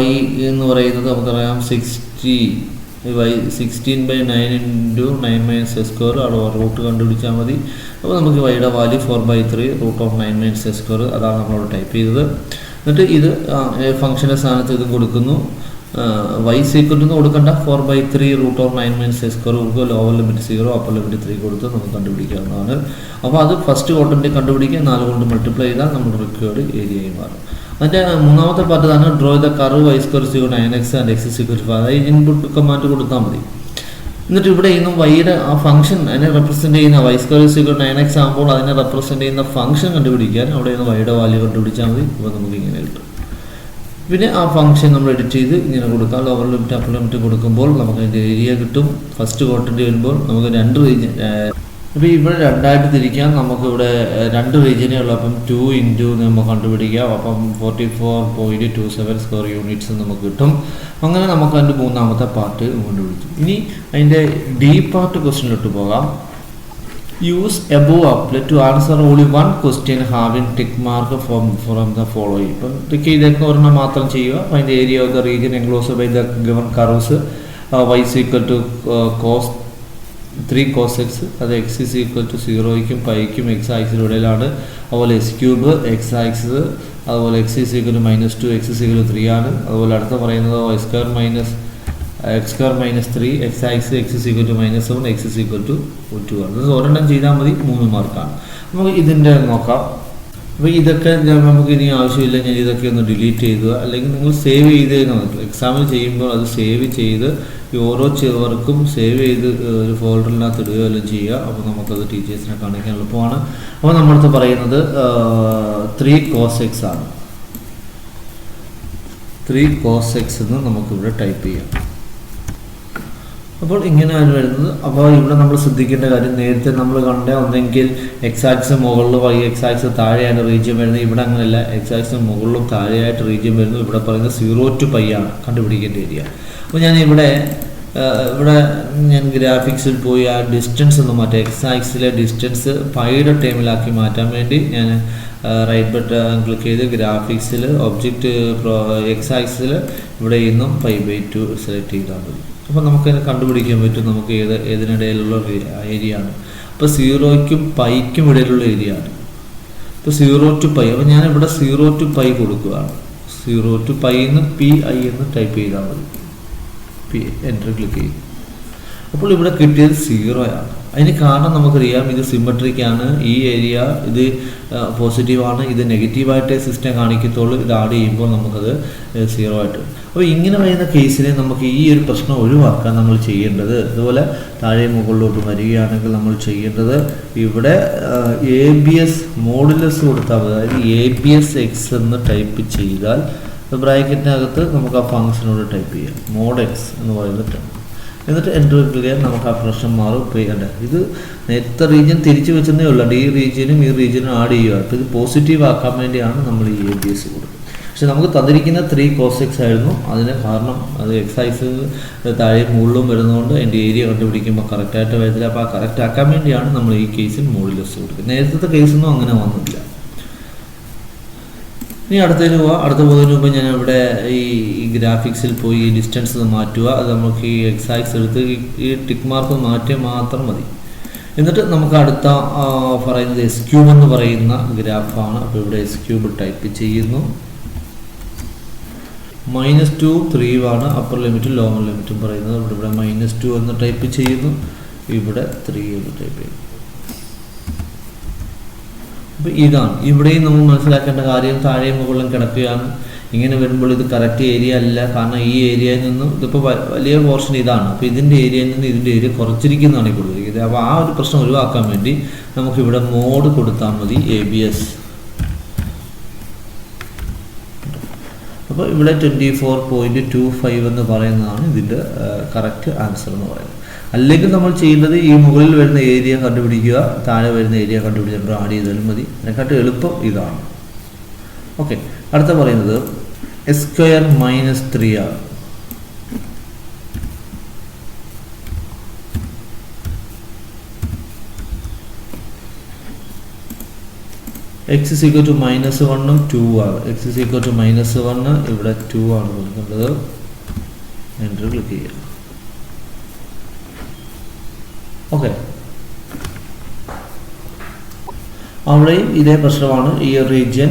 എന്ന് പറയുന്നത് നമുക്കറിയാം 16/9 × 9 - s². അവിടെ റൂട്ട് കണ്ടുപിടിച്ചാൽ മതി. അപ്പോൾ നമുക്ക് y-യുടെ വാല്യൂ 4/3 √9 - s². അതാണ് നമ്മളവിടെ ടൈപ്പ് ചെയ്തത്. എന്നിട്ട് ഇത് ഫംഗ്ഷൻ്റെ സ്ഥാനത്ത് ഇതും കൊടുക്കുന്നു. y = കൊടുക്കേണ്ട 4/3 √9 - s² കൊടുക്കുക. ലോവർ ലിമിറ്റ് 0 അപ്പർ ലിമിറ്റ് 3 കൊടുത്ത് നമുക്ക് കണ്ടുപിടിക്കാവുന്നതാണ്. അപ്പോൾ അത് ഫസ്റ്റ് ക്വാഡ്രൻറ്റ് കണ്ടുപിടിക്കുക. 4 കൊണ്ട് മൾട്ടിപ്ലൈ ചെയ്താൽ നമ്മുടെ റിക്കേർഡ് ഏരിയയായി മാറും. അതിൻ്റെ മൂന്നാമത്തെ പാർട്ട് ആണ് draw the curve y² = 9x and x = 5. അതായത് ഇൻപുട്ട് കമാൻഡ് കൊടുത്താൽ മതി. എന്നിട്ട് ഇവിടെ ഇന്നും y-യുടെ ആ ഫംഗ്ഷൻ അതിനെ റെപ്രസെൻറ്റ് ചെയ്യുന്ന y² = 9x ആകുമ്പോൾ അതിനെ റെപ്രസെൻറ്റ് ചെയ്യുന്ന ഫംഗ്ഷൻ കണ്ടുപിടിക്കാൻ അവിടെ നിന്ന് y-യുടെ വാല്യൂ കണ്ടുപിടിച്ചാൽ മതി. അപ്പോൾ നമുക്ക് ഇങ്ങനെ കിട്ടും. പിന്നെ ആ ഫംഗ്ഷൻ നമ്മൾ എഡിറ്റ് ചെയ്ത് ഇങ്ങനെ കൊടുക്കാം. ലോവർ ലിമിറ്റ് അപ്പർ ലിമിറ്റ് കൊടുക്കുമ്പോൾ നമുക്ക് അതിൻ്റെ ഏരിയ കിട്ടും. ഫസ്റ്റ് ക്വാഡ്രൻറ്റ് വരുമ്പോൾ നമുക്ക് 2 റീജിയൻ, ഇപ്പോൾ ഇവിടെ 2ആയിട്ട് തിരിക്കാം. നമുക്കിവിടെ 2 റീജിയനേ ഉള്ളൂ. അപ്പം 2 × നമുക്ക് കണ്ടുപിടിക്കാം. അപ്പം 44.27 സ്ക്വയർ യൂണിറ്റ്സ് നമുക്ക് കിട്ടും. അങ്ങനെ നമുക്ക് അതിൻ്റെ മൂന്നാമത്തെ പാർട്ട് കണ്ടുപിടിച്ചു. ഇനി അതിൻ്റെ ഡി പാർട്ട് ക്വസ്റ്റ്യനിലോട്ട് പോകാം. Use above applet to answer only one question having tick mark from the following. ഇപ്പം ടിക്ക് ചെയ്തേക്ക് ഒരെണ്ണം മാത്രം ചെയ്യുക. Find the area of the region enclosed by the given curves. Y is equal to cos 3 cos x, അത് x is equal to 0യ്ക്കും പൈക്കും X ആക്സിൻ്റെ ഇടയിലാണ്. അതുപോലെ എസ് ക്യൂബ് എക്സ് ആക്സിസ്, അതുപോലെ എക്സ് is equal to -2, എക്സ് is equal to 3 ആണ്. അതുപോലെ അടുത്ത പറയുന്നത് y square minus x square minus 3, x axis x is equal to -7, x is equal to 2 ആണ്. ഇത് ഒരെണ്ണം ചെയ്താൽ മതി, 3 മാർക്കാണ്. നമുക്ക് ഇതിൻ്റെ നോക്കാം. അപ്പോൾ ഇതൊക്കെ നമുക്ക് ഇനി ആവശ്യമില്ല, ഞാൻ ഇതൊക്കെ ഒന്ന് ഡിലീറ്റ് ചെയ്തു, അല്ലെങ്കിൽ നിങ്ങൾ സേവ് ചെയ്ത് നമുക്ക് എക്സാമിന് ചെയ്യുമ്പോൾ അത് സേവ് ചെയ്ത് ഈ ഓരോ വർക്കും സേവ് ചെയ്ത് ഒരു ഫോൾഡറിനകത്ത് ഇടുകയോ എല്ലാം ചെയ്യുക. അപ്പോൾ നമുക്കത് ടീച്ചേഴ്സിനെ കാണിക്കാൻ എളുപ്പമാണ്. അപ്പോൾ നമ്മളടുത്ത് പറയുന്നത് 3 cos x ആണ്. 3 cos x എന്ന് നമുക്കിവിടെ ടൈപ്പ് ചെയ്യാം. അപ്പോൾ ഇങ്ങനെയാണ് വരുന്നത്. അപ്പോൾ ഇവിടെ നമ്മൾ ശ്രദ്ധിക്കേണ്ട കാര്യം, നേരത്തെ നമ്മൾ കണ്ട ഒന്നെങ്കിൽ എക്സ് ആക്സിസ് മുകളിൽ വൈ എക്സ് ആക്സിസ് താഴെയാണ് റീജിയൻ വരുന്നത്. ഇവിടെ അങ്ങനെയല്ല, എക്സ് ആക്സിസ് മുകളിലും താഴെയായിട്ട് റീജിയൻ വരുന്നു. ഇവിടെ പറയുന്നത് 0 to π ആണ് കണ്ടുപിടിക്കേണ്ട ഏരിയ. അപ്പോൾ ഞാൻ ഇവിടെ ഗ്രാഫിക്സിൽ പോയി ആ ഡിസ്റ്റൻസ് ഒന്ന് മാറ്റാം. എക്സ് ആക്സിസിലെ ഡിസ്റ്റൻസ് പൈയുടെ ടേമിലാക്കി മാറ്റാൻ വേണ്ടി ഞാൻ റൈറ്റ് ബട്ടൺ ക്ലിക്ക് ചെയ്ത് ഗ്രാഫിക്സിൽ ഒബ്ജക്റ്റ് എക്സ് ആക്സിസിൽ ഇവിടെ നിന്നും π/2 സെലക്ട് ചെയ്താൽ മതി. അപ്പോൾ നമുക്കതിനെ കണ്ടുപിടിക്കാൻ പറ്റും നമുക്ക് ഏതിനിടയിലുള്ള ഏരിയ ആണ്. അപ്പോൾ 0യ്ക്കും πയ്ക്കും ഇടയിലുള്ള ഏരിയ ആണ്. ഇപ്പോൾ 0 to π. അപ്പോൾ ഞാനിവിടെ 0 to π കൊടുക്കുകയാണ്. 0 to π എന്ന് PI എന്ന് ടൈപ്പ് ചെയ്താൽ മതി. എൻ്റർ ക്ലിക്ക് ചെയ്യും. അപ്പോൾ ഇവിടെ കിട്ടിയത് 0 ആണ്. അതിന് കാരണം നമുക്കറിയാം, ഇത് സിമെട്രിക്കാണ്. ഈ ഏരിയ ഇത് പോസിറ്റീവാണ്, ഇത് നെഗറ്റീവായിട്ടേ സിസ്റ്റം കാണിക്കത്തുള്ളൂ. ഇത് ആഡ് ചെയ്യുമ്പോൾ നമുക്കത് 0 ആയിട്ട്. അപ്പോൾ ഇങ്ങനെ വരുന്ന കേസിൽ നമുക്ക് ഈ ഒരു പ്രശ്നം ഒഴിവാക്കാൻ നമ്മൾ ചെയ്യേണ്ടത്, ഇതുപോലെ താഴെ മുകളിലോട്ട് വരികയാണെങ്കിൽ നമ്മൾ ചെയ്യേണ്ടത് ഇവിടെ ABS മോഡുലസ് കൊടുത്താൽ മതി. അതായത് ABS x എന്ന് ടൈപ്പ് ചെയ്താൽ ബ്രാക്കറ്റിനകത്ത് നമുക്ക് ആ ഫംഗ്ഷനോട് ടൈപ്പ് ചെയ്യാം, mod x എന്ന് പറയുന്നത്. എന്നിട്ട് എൻ്റർ ക്ലിയർ, നമുക്ക് ആ പ്രശ്നം മാറും. ചെയ്യേണ്ട ഇത് നേരത്തെ റീജിയൻ തിരിച്ചു വെച്ചതേ ഉള്ളൂ. ഈ റീജിയനും ഈ റീജിയനും ആഡ് ചെയ്യുക. അപ്പോൾ ഇത് പോസിറ്റീവ് ആക്കാൻ വേണ്ടിയാണ് നമ്മൾ ഈ ABS കൊടുക്കുന്നത്. പക്ഷെ നമുക്ക് തന്നിരിക്കുന്ന 3 cos x ആയിരുന്നു. അതിന് കാരണം അത് എക്സ് ആക്സിസ് താഴെ മുകളിലും വരുന്നതുകൊണ്ട് അതിൻ്റെ ഏരിയ കണ്ടുപിടിക്കുമ്പോൾ കറക്റ്റായിട്ട് വരത്തില്ല. അപ്പോൾ ആ കറക്റ്റ് ആക്കാൻ വേണ്ടിയാണ് നമ്മൾ ഈ കേസിൽ മോഡുലസ് കൊടുക്കുന്നത്. നേരത്തെ കേസൊന്നും അങ്ങനെ വന്നില്ല. ഇനി അടുത്തതിന് പോവാം. അടുത്ത പോകുന്നതിന് മുമ്പ് ഞാൻ ഇവിടെ ഈ ഗ്രാഫിക്സിൽ പോയി ഈ ഡിസ്റ്റൻസ് മാറ്റുക. അത് നമുക്ക് ഈ എക്സ് ആക്സിസ് എടുത്ത് ഈ ടിക്ക് മാർക്ക് മാറ്റിയാൽ മാത്രം മതി. എന്നിട്ട് നമുക്ക് അടുത്ത പറയുന്നത് എസ് ക്യൂബ് എന്ന് പറയുന്ന ഗ്രാഫാണ്. അപ്പോൾ ഇവിടെ എസ് ക്യൂബ് ടൈപ്പ് ചെയ്യുന്നു. -2 3 ആണ് അപ്പർ ലിമിറ്റും ലോവർ ലിമിറ്റും പറയുന്നത്. ഇവിടെ -2 എന്ന് ടൈപ്പ് ചെയ്യുന്നു, ഇവിടെ 3 എന്ന് ടൈപ്പ് ചെയ്യുന്നു. അപ്പോൾ ഇതാണ് ഇവിടെയും നമ്മൾ മനസ്സിലാക്കേണ്ട കാര്യം. താഴെ മുകളിലും കിടക്കുകയാണ്. ഇങ്ങനെ വരുമ്പോൾ ഇത് കറക്റ്റ് ഏരിയ അല്ല. കാരണം ഈ ഏരിയയിൽ നിന്നും ഇതിപ്പോൾ വലിയ പോർഷൻ ഇതാണ്. അപ്പോൾ ഇതിൻ്റെ ഏരിയയിൽ നിന്ന് ഇതിൻ്റെ ഏരിയ കുറച്ചിരിക്കുന്നതാണ് ഈ കൊടുത്തിരിക്കുന്നത്. അപ്പോൾ ആ ഒരു പ്രശ്നം ഒഴിവാക്കാൻ വേണ്ടി നമുക്കിവിടെ മോഡ് കൊടുത്താൽ മതി, ABS. അപ്പോൾ ഇവിടെ 24.25 എന്ന് പറയുന്നതാണ് ഇതിൻ്റെ കറക്റ്റ് ആൻസർ എന്ന് പറയുന്നത്. അല്ലെങ്കിൽ നമ്മൾ ചെയ്യേണ്ടത് ഈ മുകളിൽ വരുന്ന ഏരിയ കണ്ടുപിടിക്കുക, താഴെ വരുന്ന ഏരിയ കണ്ടുപിടിച്ചിട്ട് ആഡ് ചെയ്താലും മതി. അതിനെക്കാട്ടും എളുപ്പം ഇതാണ്. ഓക്കെ, അടുത്ത പറയുന്നത് S² - 3 ആണ്. x is equal to -1 ഉം 2 ആണ്. x is equal to -1, ഇവിടെ 2 ആണ് കൊടുക്കേണ്ടത്. എൻ്റർ ക്ലിക്ക് ചെയ്യുക. ഓക്കെ, അവിടെയും ഇതേ പ്രശ്നമാണ്. ഈ റീജിയൻ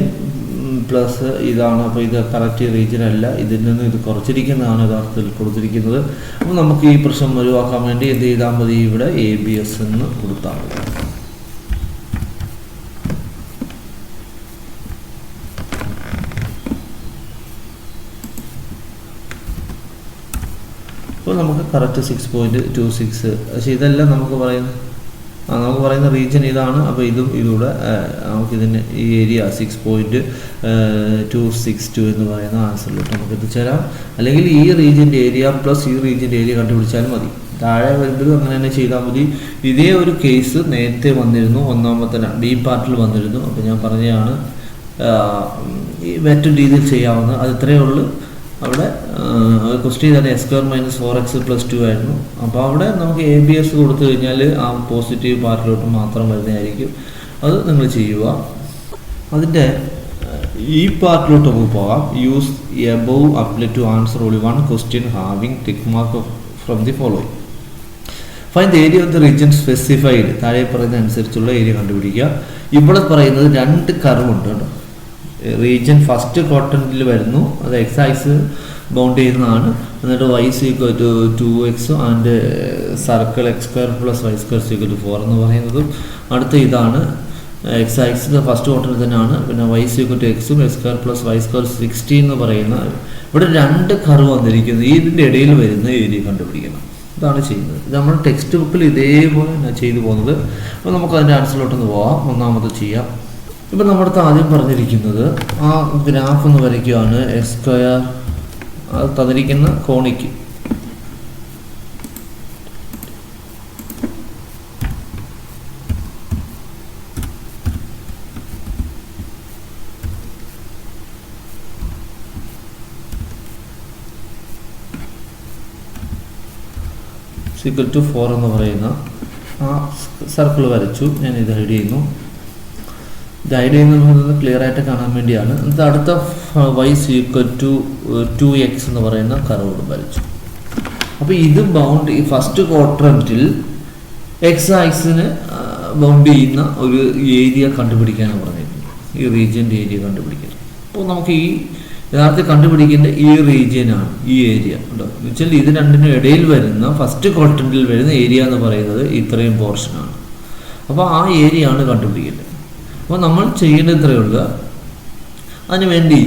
പ്ലസ് ഇതാണ്. അപ്പോൾ ഇത് കറക്റ്റ് റീജിയൻ അല്ല, ഇതിൽ നിന്ന് ഇത് കുറച്ചിരിക്കുന്നതാണ് യഥാർത്ഥത്തിൽ കൊടുത്തിരിക്കുന്നത്. അപ്പോൾ നമുക്ക് ഈ പ്രശ്നം ഒഴിവാക്കാൻ വേണ്ടി എന്ത് ചെയ്താൽ മതി, ഇവിടെ ABS എന്ന് കൊടുത്താൽ മതി. അപ്പോൾ നമുക്ക് കറക്റ്റ് 6.26. പക്ഷേ ഇതെല്ലാം നമുക്ക് പറയുന്ന റീജിയൻ ഇതാണ്. അപ്പോൾ ഇതുകൂടെ നമുക്കിതിന് ഈ ഏരിയ 6.262 എന്ന് പറയുന്ന ആൻസറിലോട്ട് നമുക്ക് എത്തിച്ചേരാം. അല്ലെങ്കിൽ ഈ റീജിയൻ്റെ ഏരിയ പ്ലസ് ഈ റീജിയൻ്റെ ഏരിയ കണ്ടുപിടിച്ചാൽ മതി. താഴെ വരുമ്പോഴും അങ്ങനെ തന്നെ ചെയ്താൽ മതി. ഇതേ ഒരു കേസ് നേരത്തെ വന്നിരുന്നു, ഒന്നാമത്തെ B പാർട്ടിൽ വന്നിരുന്നു. അപ്പോൾ ഞാൻ പറഞ്ഞതാണ് ഈ മറ്റൊരു രീതിയിൽ ചെയ്യാവുന്നത്. അത് ഇത്രയേ ഉള്ളൂ. അവിടെ ക്വസ്റ്റ്യൻ ചെയ്താൽ x²-4x+2 ആയിരുന്നു. അപ്പോൾ അവിടെ നമുക്ക് ABS കൊടുത്തു കഴിഞ്ഞാൽ ആ പോസിറ്റീവ് പാർട്ടിലോട്ട് മാത്രം വരുന്നതായിരിക്കും. അത് നിങ്ങൾ ചെയ്യുക. അതിൻ്റെ ഈ പാർട്ടിലോട്ട് നമുക്ക് പോകാം. Use above apply to answer only one question having tick mark from the following. Find the area of the region specified. താഴെ പറയുന്ന അനുസരിച്ചുള്ള ഏരിയ കണ്ടുപിടിക്കുക. ഇവിടെ പറയുന്നത് 2 കർവ് ഉണ്ട് കേട്ടോ. റീജിയൻ ഫസ്റ്റ് ക്വാഡ്രന്റിൽ വരുന്നു, അത് x ആക്സിസ് ബൗണ്ട് ചെയ്യുന്നതാണ്. എന്നിട്ട് y = 2x and circle x² + y² 4 എന്ന് പറയുന്നതും അടുത്ത ഇതാണ്. x ആക്സിസ് ഫസ്റ്റ് ക്വാഡ്രന്റ് തന്നെയാണ്. പിന്നെ y = x x² + y² 16 എന്ന് പറയുന്ന ഇവിടെ 2 കർവ് വന്നിരിക്കുന്നത്. ഇതിൻ്റെ ഇടയിൽ വരുന്ന ഏരിയ കണ്ടുപിടിക്കണം. ഇതാണ് ചെയ്യുന്നത്. ഇത് നമ്മൾ ടെക്സ്റ്റ് ബുക്കിൽ ഇതേപോലെ ചെയ്തു പോകുന്നത്. അപ്പോൾ നമുക്ക് അതിൻ്റെ ആൻസറിലോട്ടൊന്ന് പോവാം. ഒന്നാമത് ചെയ്യാം. ഇപ്പം നമ്മുടെ അടുത്ത് ആദ്യം പറഞ്ഞിരിക്കുന്നത് ആ ഗ്രാഫ് ഒന്ന് വരയ്ക്കുകയാണ്. x² അത് തന്നിരിക്കുന്ന കോണിക്ക് =4 എന്ന് പറയുന്ന ആ സർക്കിൾ വരച്ചു. ഞാൻ ഇത് ഹൈഡ് ചെയ്യുന്നു. ഇത് ഹൈഡ് ചെയ്യുന്നത് ക്ലിയർ ആയിട്ട് കാണാൻ വേണ്ടിയാണ്. ഇത് അടുത്ത y = 2x എന്ന് പറയുന്ന കർവ് വരച്ചു. അപ്പോൾ ഇത് ബൗണ്ട് ഈ ഫസ്റ്റ് ക്വാഡ്രന്റിൽ x ആക്സിന് ബൗണ്ട് ചെയ്യുന്ന ഒരു ഏരിയ കണ്ടുപിടിക്കാനാണ് പറഞ്ഞിരിക്കുന്നത്. ഈ റീജിയൻ്റെ ഏരിയ കണ്ടുപിടിക്കണം. അപ്പോൾ നമുക്ക് ഈ യഥാർത്ഥത്തിൽ കണ്ടുപിടിക്കേണ്ട ഈ റീജിയനാണ് ഈ ഏരിയ ഉണ്ടോ എന്ന് വെച്ചാൽ ഇത് രണ്ടിനും ഇടയിൽ വരുന്ന ഫസ്റ്റ് ക്വാഡ്രന്റിൽ വരുന്ന ഏരിയ എന്ന് പറയുന്നത് ഇത്രയും പോർഷനാണ്. അപ്പോൾ ആ ഏരിയ ആണ് കണ്ടുപിടിക്കേണ്ടത്. അപ്പോൾ നമ്മൾ ചെയ്യേണ്ടത് ഇത്രയേ ഉള്ളൂ. അതിനുവേണ്ടി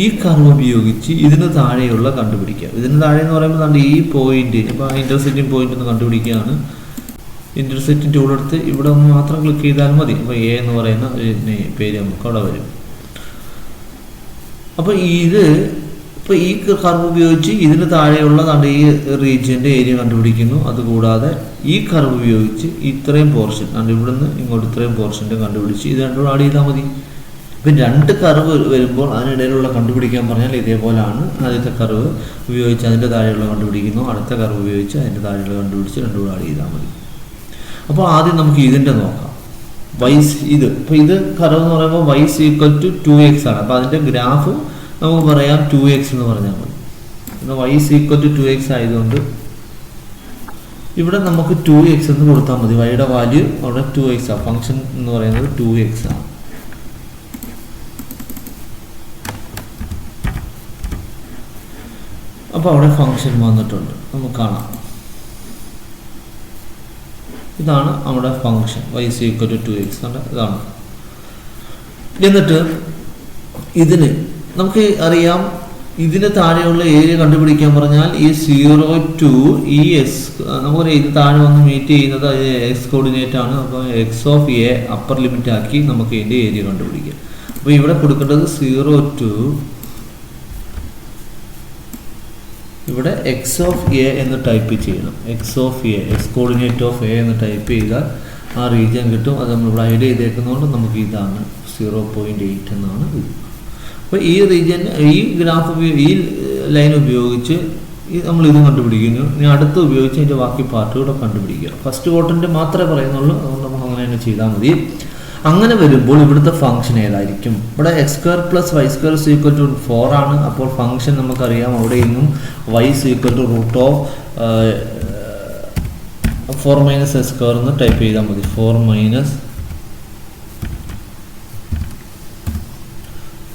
ഈ കർവ് ഉപയോഗിച്ച് ഇതിന് താഴെയുള്ള കണ്ടുപിടിക്കുക. ഇതിന് താഴെ എന്ന് പറയുമ്പോൾ ഈ പോയിന്റ്, ഇപ്പോൾ ആ ഇന്റർസെക്റ്റിംഗ് പോയിന്റ് ഒന്ന് കണ്ടുപിടിക്കുകയാണ്. ഇന്റർസെക്റ്റിംഗ് ടൂൾ എടുത്ത് ഇവിടെ ഒന്ന് മാത്രം ക്ലിക്ക് ചെയ്താൽ മതി. അപ്പോൾ A എന്ന് പറയുന്ന ഒരു പേര് നമുക്ക് അവിടെ വരും. അപ്പോൾ ഇപ്പോൾ ഈ കർവ് ഉപയോഗിച്ച് ഇതിന് താഴെയുള്ള ഈ റീജിയൻ്റെ ഏരിയ കണ്ടുപിടിക്കുന്നു. അതുകൂടാതെ ഈ കർവ് ഉപയോഗിച്ച് ഇത്രയും പോർഷൻ ഇവിടുന്ന് ഇങ്ങോട്ട് ഇത്രയും പോർഷൻ്റെ കണ്ടുപിടിച്ച് ഇത് രണ്ടും ആഡ് ചെയ്താൽ മതി. ഇപ്പം 2 കർവ് വരുമ്പോൾ അതിനിടയിലുള്ള കണ്ടുപിടിക്കാൻ പറഞ്ഞാൽ ഇതേപോലെയാണ്. ആദ്യത്തെ കർവ് ഉപയോഗിച്ച് അതിൻ്റെ താഴെയുള്ള കണ്ടുപിടിക്കുന്നു, അടുത്ത കർവ് ഉപയോഗിച്ച് അതിൻ്റെ താഴെയുള്ള കണ്ടുപിടിച്ച് രണ്ടും കൂടെ ആഡ് ചെയ്താൽ മതി. അപ്പോൾ ആദ്യം നമുക്ക് ഇതിൻ്റെ നോക്കാം. ഇപ്പോൾ ഇത് കർവ് എന്ന് പറയുമ്പോൾ y = 2x ആണ്. അപ്പോൾ അതിൻ്റെ ഗ്രാഫ് നമുക്ക് പറയാം 2x എന്ന് പറഞ്ഞാൽ മതി. പിന്നെ y = 2x ആയതുകൊണ്ട് ഇവിടെ നമുക്ക് 2x എന്ന് കൊടുത്താൽ മതി. വൈയുടെ വാല്യൂ അവിടെ 2x ആണ്. ഫംഗ്ഷൻ എന്ന് പറയുന്നത് 2x ആണ്. അപ്പോൾ അവിടെ ഫംഗ്ഷൻ വന്നിട്ടുണ്ട്, നമുക്ക് കാണാം. ഇതാണ് നമ്മുടെ ഫംഗ്ഷൻ y = 2x ഇതാണ്. എന്നിട്ട് ഇതിന് നമുക്ക് അറിയാം, ഇതിന് താഴെയുള്ള ഏരിയ കണ്ടുപിടിക്കാൻ പറഞ്ഞാൽ ഈ 0 to ഈ s നമുക്കറിയാം ഇത് താഴെ വന്ന് മീറ്റ് ചെയ്യുന്നത് x കോർഡിനേറ്റ് ആണ്. അപ്പോൾ x(a) അപ്പർ ലിമിറ്റ് ആക്കി നമുക്ക് ഇതിൻ്റെ ഏരിയ കണ്ടുപിടിക്കാം. അപ്പോൾ ഇവിടെ കൊടുക്കേണ്ടത് 0 to ഇവിടെ x(a) എന്ന് ടൈപ്പ് ചെയ്യണം. x(a) x coordinate of a എന്ന് ടൈപ്പ് ചെയ്താൽ ആ റീജിയൻ കിട്ടും. അത് നമ്മൾ ഇവിടെ ഐഡിയ ചെയ്തേക്കുന്നതുകൊണ്ട് നമുക്ക് ഇതാണ് 0.8 എന്നാണ് ഇത്. അപ്പോൾ ഈ റീജിയൻ ഈ ഗ്രാഫ് ഈ ലൈൻ ഉപയോഗിച്ച് നമ്മൾ ഇത് കണ്ടുപിടിക്കുന്നു. ഇനി അടുത്ത് ഉപയോഗിച്ച് അതിൻ്റെ ബാക്കി പാർട്ട് കൂടെ കണ്ടുപിടിക്കുക. ഫസ്റ്റ് ക്വാഡ്രന്റ് മാത്രമേ പറയുന്നുള്ളൂ, അതുകൊണ്ട് നമുക്ക് അങ്ങനെ തന്നെ ചെയ്താൽ മതി. അങ്ങനെ വരുമ്പോൾ ഇവിടുത്തെ ഫംഗ്ഷൻ ഏതായിരിക്കും? ഇവിടെ x² + y² = 4 ആണ്. അപ്പോൾ ഫംഗ്ഷൻ നമുക്കറിയാം അവിടെ നിന്നും y = √4 - s² എന്ന് ടൈപ്പ് ചെയ്താൽ മതി. 4 -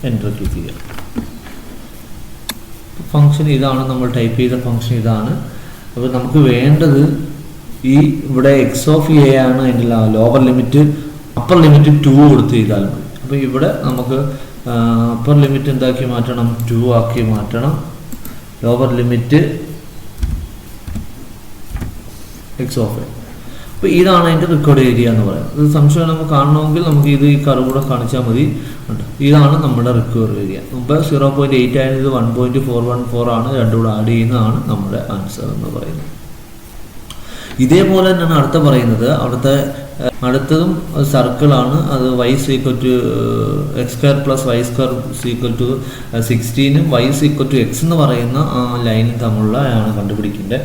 എൻ്റർ ക്ലിക്ക് ചെയ്യുക. ഫംഗ്ഷൻ ഇതാണ്, നമ്മൾ ടൈപ്പ് ചെയ്ത ഫംഗ്ഷൻ ഇതാണ്. അപ്പോൾ നമുക്ക് വേണ്ടത് ഇവിടെ x(a) ആണ് അതിൻ്റെ ലോവർ ലിമിറ്റ്, അപ്പർ ലിമിറ്റ് 2 കൊടുത്ത് ചെയ്താൽ മതി. അപ്പോൾ ഇവിടെ നമുക്ക് അപ്പർ ലിമിറ്റ് എന്താക്കി മാറ്റണം? 2 ആക്കി മാറ്റണം. Lower limit x(a). അപ്പോൾ ഇതാണ് അതിൻ്റെ റെക്കോർഡ് ഏരിയ എന്ന് പറയുന്നത്. ഇത് സംശയം നമുക്ക് കാണണമെങ്കിൽ നമുക്ക് ഈ കർവ് കൂടെ കാണിച്ചാൽ മതി. ഇതാണ് നമ്മുടെ റിക്വയർഡ് ഏരിയ. മുമ്പ് 0.8 ആയിരുന്നു, ഇത് 1.414 ആണ്. രണ്ടും കൂടെ ആഡ് ചെയ്യുന്നതാണ് നമ്മുടെ ആൻസർ എന്ന് പറയുന്നത്. ഇതേപോലെ തന്നെയാണ് അടുത്ത പറയുന്നത്. അവിടുത്തെ അടുത്തതും സർക്കിളാണ്. അത് y equal to x² + y² equal to 16 y equal to x എന്ന് പറയുന്ന ആ ലൈനും തമ്മിലുള്ള ആണ് കണ്ടുപിടിക്കേണ്ടത്.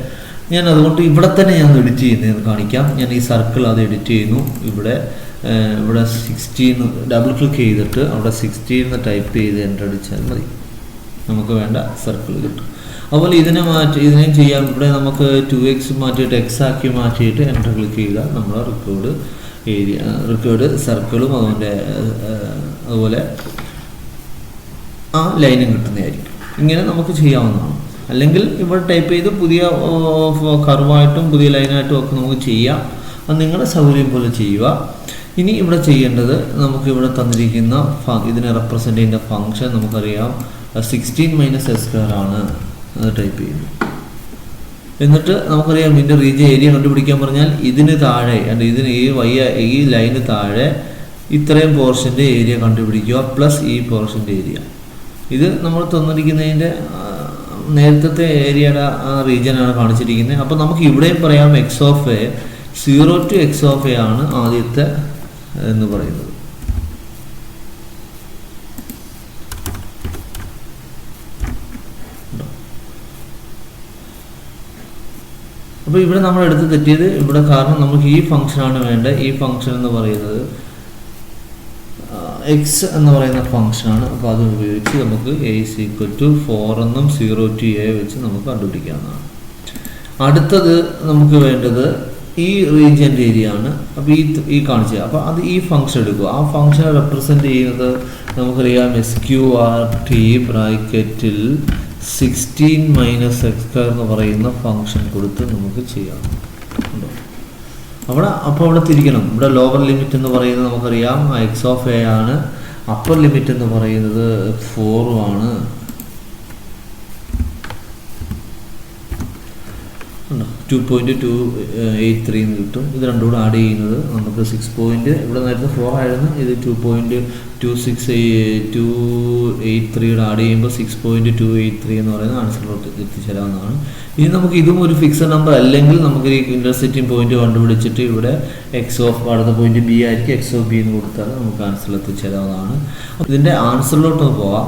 ഞാൻ അതുകൊണ്ട് ഇവിടെ തന്നെ ഞാൻ എഡിറ്റ് ചെയ്യുന്നതെന്ന് കാണിക്കാം. ഞാൻ ഈ സർക്കിൾ അത് എഡിറ്റ് ചെയ്യുന്നു. ഇവിടെ 16 ഡബിൾ ക്ലിക്ക് ചെയ്തിട്ട് അവിടെ 16 എന്ന് ടൈപ്പ് ചെയ്ത് എൻ്റർ അടിച്ചാൽ മതി. നമുക്ക് വേണ്ട സർക്കിൾ കിട്ടും. അതുപോലെ ഇതിനെയും ചെയ്യാം. ഇവിടെ നമുക്ക് 2x മാറ്റിയിട്ട് x ആക്കി മാറ്റിയിട്ട് എൻ്റർ ക്ലിക്ക് ചെയ്താൽ നമ്മൾ റിക്കേർഡ് സർക്കിളും അതുപോലെ ആ ലൈനും കിട്ടുന്നതായിരിക്കും. ഇങ്ങനെ നമുക്ക് ചെയ്യാവുന്നതാണ്. അല്ലെങ്കിൽ ഇവിടെ ടൈപ്പ് ചെയ്ത് പുതിയ കർവായിട്ടും പുതിയ ലൈനായിട്ടും ഒക്കെ നമുക്ക് ചെയ്യാം. അത് നിങ്ങളുടെ സൗകര്യം പോലെ ചെയ്യുക. ഇനി ഇവിടെ ചെയ്യേണ്ടത് നമുക്ക് ഇവിടെ തന്നിരിക്കുന്ന ഇതിനെ റെപ്രസെൻ്റ് ചെയ്യുന്ന ഫംഗ്ഷൻ നമുക്കറിയാം 16 - s² ആണ്. അത് ടൈപ്പ് ചെയ്യുന്നു. എന്നിട്ട് നമുക്കറിയാം ഇതിൻ്റെ റീജിയൻ ഏരിയ കണ്ടുപിടിക്കാൻ പറഞ്ഞാൽ ഇതിന് താഴെ ഈ ലൈന് താഴെ ഇത്രയും പോർഷൻ്റെ ഏരിയ കണ്ടുപിടിക്കുക പ്ലസ് ഈ പോർഷൻ്റെ ഏരിയ. ഇത് നമ്മൾ തന്നിരിക്കുന്നതിൻ്റെ നേരത്തെ ഏരിയയുടെ ആ റീജിയനാണ് കാണിച്ചിരിക്കുന്നത്. അപ്പോൾ നമുക്ക് ഇവിടെയും പറയാം x of a 0 to x of a ആണ് ആദ്യത്തെ എന്ന് പറയുന്നത്. അപ്പോൾ ഇവിടെ നമ്മൾ എടുത്ത് തെറ്റിയത് ഇവിടെ, കാരണം നമുക്ക് ഈ ഫംഗ്ഷനാണ് വേണ്ടത്. ഈ ഫംഗ്ഷൻ എന്ന് പറയുന്നത് എക്സ് എന്ന് പറയുന്ന ഫംഗ്ഷനാണ്. അപ്പോൾ അത് ഉപയോഗിച്ച് നമുക്ക് a ഈക്വൽ ടു 4 എന്നും 0 to a വെച്ച് നമുക്ക് കണ്ടുപിടിക്കാവുന്നതാണ്. അടുത്തത് നമുക്ക് വേണ്ടത് ഈ റീജിയൻ്റെ ഏരിയ ആണ്. അപ്പോൾ ഈ കാണിച്ചത്, അപ്പോൾ അത് ഈ ഫംഗ്ഷൻ എടുക്കുക. ആ ഫംഗ്ഷനെ റെപ്രസെൻ്റ് ചെയ്യുന്നത് നമുക്കറിയാം SQRT ബ്രാക്കറ്റിൽ 16 - x² എന്ന് പറയുന്ന ഫംഗ്ഷൻ കൊടുത്ത് നമുക്ക് ചെയ്യാം. അപ്പോൾ അവിടെ തിരിക്കണം. ഇവിടെ ലോവർ ലിമിറ്റ് എന്ന് പറയുന്നത് നമുക്കറിയാം x ഓഫ് a ആണ്. അപ്പർ ലിമിറ്റ് എന്ന് പറയുന്നത് 4 ആണ്. 2.283 എന്ന് കിട്ടും. ഇത് രണ്ടും കൂടെ ആഡ് ചെയ്യുന്നത് നമുക്ക് 6 ഇവിടെ നേരത്തെ 4 ആയിരുന്നു. ഇത് 2.283 ആഡ് ചെയ്യുമ്പോൾ 6.283 എന്ന് പറയുന്ന ആൻസറിലോട്ട് എത്തിച്ചേരാവുന്നതാണ്. ഇനി നമുക്ക് ഇതും ഒരു ഫിക്സഡ് നമ്പർ അല്ലെങ്കിൽ നമുക്ക് ഈ ഇന്റർസെക്റ്റിംഗ് പോയിന്റ് കണ്ടുപിടിച്ചിട്ട് ഇവിടെ എക്സ് ഓഫ് അടുത്ത പോയിന്റ് ബി ആയിരിക്കും, എക്സ് ഓഫ് ബി എന്ന് കൊടുത്താൽ നമുക്ക് ആൻസറിൽ എത്തിച്ചേരാവുന്നതാണ്. ഇതിൻ്റെ ആൻസറിലോട്ട് പോവാം.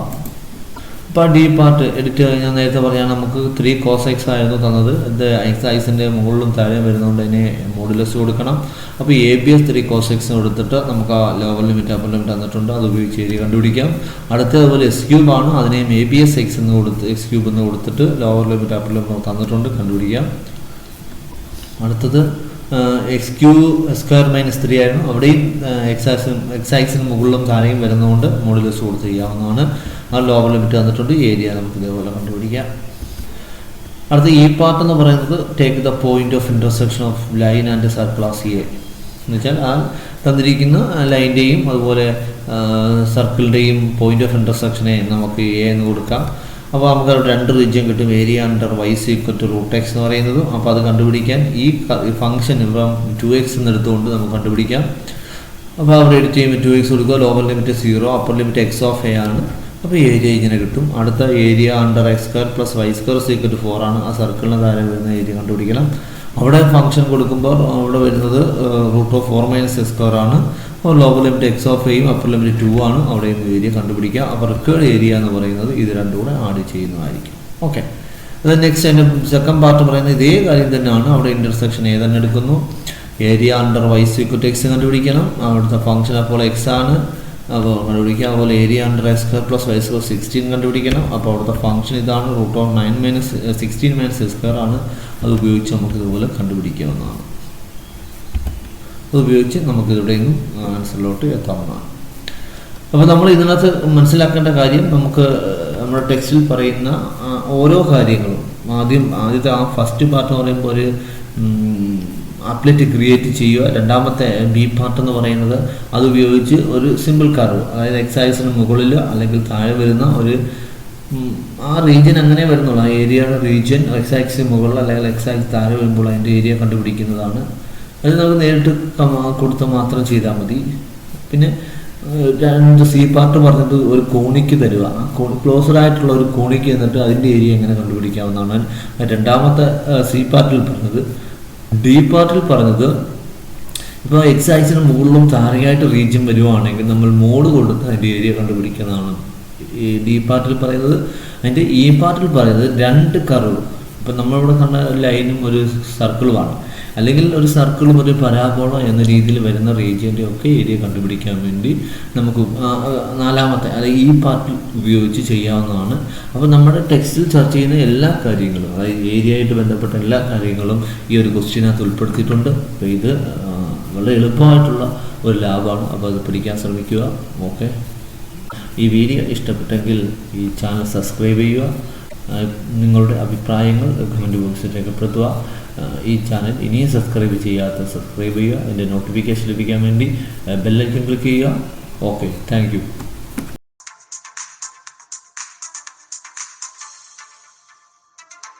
ഇപ്പോൾ ഡി പാർട്ട് എഡിറ്റ് കഴിഞ്ഞാൽ നേരത്തെ പറയാൻ നമുക്ക് 3 cos x ആയിരുന്നു തന്നത്. ഇത് എക്സൈസിൻ്റെ മുകളിലും താഴെ വരുന്നതുകൊണ്ട് അതിനെ മോഡുലസ് കൊടുക്കണം. അപ്പോൾ ABS 3 cos x കൊടുത്തിട്ട് നമുക്ക് ആ ലോവർ ലിമിറ്റ് അപ്പർ ലിമിറ്റ് തന്നിട്ടുണ്ട്. അത് ഉപയോഗിച്ച് ഏരിയ കണ്ടുപിടിക്കാം. അടുത്തതുപോലെ S³ ആണ്. അതിനെയും ABS x എന്ന് കൊടുത്ത് x³ എന്ന് കൊടുത്തിട്ട് ലോവർ ലിമിറ്റ് അപ്പർ ലിമിറ്റ് തന്നിട്ടുണ്ട്, കണ്ടുപിടിക്കാം. അടുത്തത് x³ (2 - 3) ആയിരുന്നു. അവിടെയും എക്സൈസിന് മുകളിലും താഴെയും വരുന്നതുകൊണ്ട് മോഡുലസ് കൊടുത്ത് ചെയ്യാവുന്നതാണ്. ആ ലോവർ ലിമിറ്റ് തന്നിട്ടുണ്ട്. ഏരിയ നമുക്ക് ഇതേപോലെ കണ്ടുപിടിക്കാം. അടുത്ത ഈ പാർട്ട് എന്ന് പറയുന്നത് take the point of intersection of line and circle as A എന്ന് വെച്ചാൽ ആ തന്നിരിക്കുന്ന ലൈൻ്റെയും അതുപോലെ സർക്കിളിൻ്റെയും പോയിന്റ് ഓഫ് ഇന്റർസെക്ഷനെ നമുക്ക് എ എന്ന് കൊടുക്കാം. അപ്പോൾ നമുക്ക് അവിടെ 2 റീജിയൻ കിട്ടും. Area under y equal to √x എന്ന് പറയുന്നത്. അപ്പോൾ അത് കണ്ടുപിടിക്കാൻ ഈ ഫംഗ്ഷൻ ഇപ്പം 2x എന്ന് എടുത്തുകൊണ്ട് നമുക്ക് കണ്ടുപിടിക്കാം. അപ്പോൾ അവിടെ എഡിറ്റ് ചെയ്യുമ്പോൾ 2x കൊടുക്കുക. Lower limit 0, upper limit x of a ആണ്. അപ്പോൾ ഏരിയ ഇങ്ങനെ കിട്ടും. അടുത്ത area under x² + y² equal to 4 ആണ്. ആ സർക്കിളിന് താഴെ വരുന്ന ഏരിയ കണ്ടുപിടിക്കണം. അവിടെ ഫംഗ്ഷൻ കൊടുക്കുമ്പോൾ അവിടെ വരുന്നത് √4 - s² ആണ്. അപ്പോൾ ലോവർ ലിമിറ്റ് x ഓഫ് എയും അപ്പർ ലിമിറ്റ് 2 ആണ്. അവിടെയും ഏരിയ കണ്ടുപിടിക്കുക. അപ്പോൾ റിക്കേർഡ് ഏരിയ എന്ന് പറയുന്നത് ഇത് രണ്ടും കൂടെ ആഡ് ചെയ്യുന്നതായിരിക്കും. ഓക്കെ, അത് നെക്സ്റ്റ് അതിൻ്റെ സെക്കൻഡ് പാർട്ട് പറയുന്നത് ഇതേ കാര്യം തന്നെയാണ്. അവിടെ ഇൻ്റർസെക്ഷൻ ഏതെന്നെ എടുക്കുന്നു. Area under y equal to x കണ്ടുപിടിക്കണം. അവിടുത്തെ ഫംഗ്ഷൻ അപ്പോൾ x ആണ്. അപ്പോൾ കണ്ടുപിടിക്കുക. അതുപോലെ ഏരിയ അണ്ടർ x² + y² 16 കണ്ടുപിടിക്കണം. അപ്പോൾ അവിടുത്തെ ഫംഗ്ഷൻ ഇതാണ് √9 - 16 - s² ആണ്. അത് ഉപയോഗിച്ച് നമുക്ക് ഇതുപോലെ കണ്ടുപിടിക്കാവുന്നതാണ്. അത് ഉപയോഗിച്ച് നമുക്ക് ഇവിടെ നിന്നും ആൻസറിലോട്ട് എത്താവുന്നതാണ്. അപ്പോൾ നമ്മൾ ഇതിനകത്ത് മനസ്സിലാക്കേണ്ട കാര്യം, നമുക്ക് നമ്മുടെ ടെക്സ്റ്റിൽ പറയുന്ന ഓരോ കാര്യങ്ങളും ആദ്യത്തെ ആ ഫസ്റ്റ് പാർട്ട് എന്ന് പറയുമ്പോൾ ഒരു അപ്ലെറ്റ് ക്രിയേറ്റ് ചെയ്യുക. രണ്ടാമത്തെ ബി പാർട്ട് എന്ന് പറയുന്നത് അത് ഉപയോഗിച്ച് ഒരു സിമ്പിൾ കർവ്, അതായത് എക്സൈസിന് മുകളിൽ അല്ലെങ്കിൽ താഴെ വരുന്ന ഒരു ആ റീജിയൻ അങ്ങനെ വരുന്നുള്ളൂ. ആ ഏരിയയുടെ റീജിയൻ എക്സാക്സിന് മുകളിൽ അല്ലെങ്കിൽ എക്സാക്സ് താഴെ വരുമ്പോൾ അതിൻ്റെ ഏരിയ കണ്ടുപിടിക്കുന്നതാണ്. അത് നമുക്ക് നേരിട്ട് കൊടുത്ത് മാത്രം ചെയ്താൽ മതി. പിന്നെ സി പാർട്ട് പറഞ്ഞത് ഒരു കോണിക്ക് തരിക. ആ ക്ലോസ്ഡ് ആയിട്ടുള്ള ഒരു കോണിക്ക് എന്നിട്ട് അതിൻ്റെ ഏരിയ എങ്ങനെ കണ്ടുപിടിക്കാവുന്നതാണ് രണ്ടാമത്തെ സി പാർട്ടിൽ പറഞ്ഞത്. ഡി പാർട്ടിൽ പറഞ്ഞത് ഇപ്പോൾ എക്സ് ആക്സിന് മുകളിലും താഴെയായിട്ട് റീജിയൻ വരുവാണെങ്കിൽ നമ്മൾ മോഡ് കൊടുത്ത് അതിൻ്റെ ഏരിയ കണ്ടുപിടിക്കുന്നതാണ് ഈ ഡി പാർട്ടിൽ പറയുന്നത്. അതിൻ്റെ ഇ പാർട്ടിൽ പറയുന്നത് 2 കർവ്. ഇപ്പം നമ്മളിവിടെ കണ്ട ലൈനും ഒരു സർക്കിളുമാണ്, അല്ലെങ്കിൽ ഒരു സർക്കിളും ഒരു പരാബോള എന്ന രീതിയിൽ വരുന്ന റീജിയൻ്റെ ഒക്കെ ഏരിയ കണ്ടുപിടിക്കാൻ വേണ്ടി നമുക്ക് 4ാമത്തെ അതായത് ഈ പാർട്ടിൽ ഉപയോഗിച്ച് ചെയ്യാവുന്നതാണ്. അപ്പോൾ നമ്മുടെ ടെക്സ്റ്റിൽ ചർച്ച ചെയ്യുന്ന എല്ലാ കാര്യങ്ങളും, അതായത് ഏരിയയായിട്ട് ബന്ധപ്പെട്ട എല്ലാ കാര്യങ്ങളും ഈ ഒരു ക്വസ്റ്റ്യനകത്ത് ഉൾപ്പെടുത്തിയിട്ടുണ്ട്. അപ്പോൾ ഇത് വളരെ എളുപ്പമായിട്ടുള്ള ഒരു ലാബാണ്. അപ്പോൾ അത് പഠിക്കാൻ ശ്രമിക്കുക. ഓക്കെ, ഈ വീഡിയോ ഇഷ്ടപ്പെട്ടെങ്കിൽ ഈ ചാനൽ സബ്സ്ക്രൈബ് ചെയ്യുക. നിങ്ങളുടെ അഭിപ്രായങ്ങൾ കമൻറ്റ് ബോക്സിൽ രേഖപ്പെടുത്തുക. ഈ ചാനൽ ഇനിയും സബ്സ്ക്രൈബ് ചെയ്യാത്ത സബ്സ്ക്രൈബ് ചെയ്യുക. അതിൻ്റെ നോട്ടിഫിക്കേഷൻ ലഭിക്കാൻ വേണ്ടി ബെല്ലൈക്കൺ ക്ലിക്ക് ചെയ്യുക. Okay, thank you.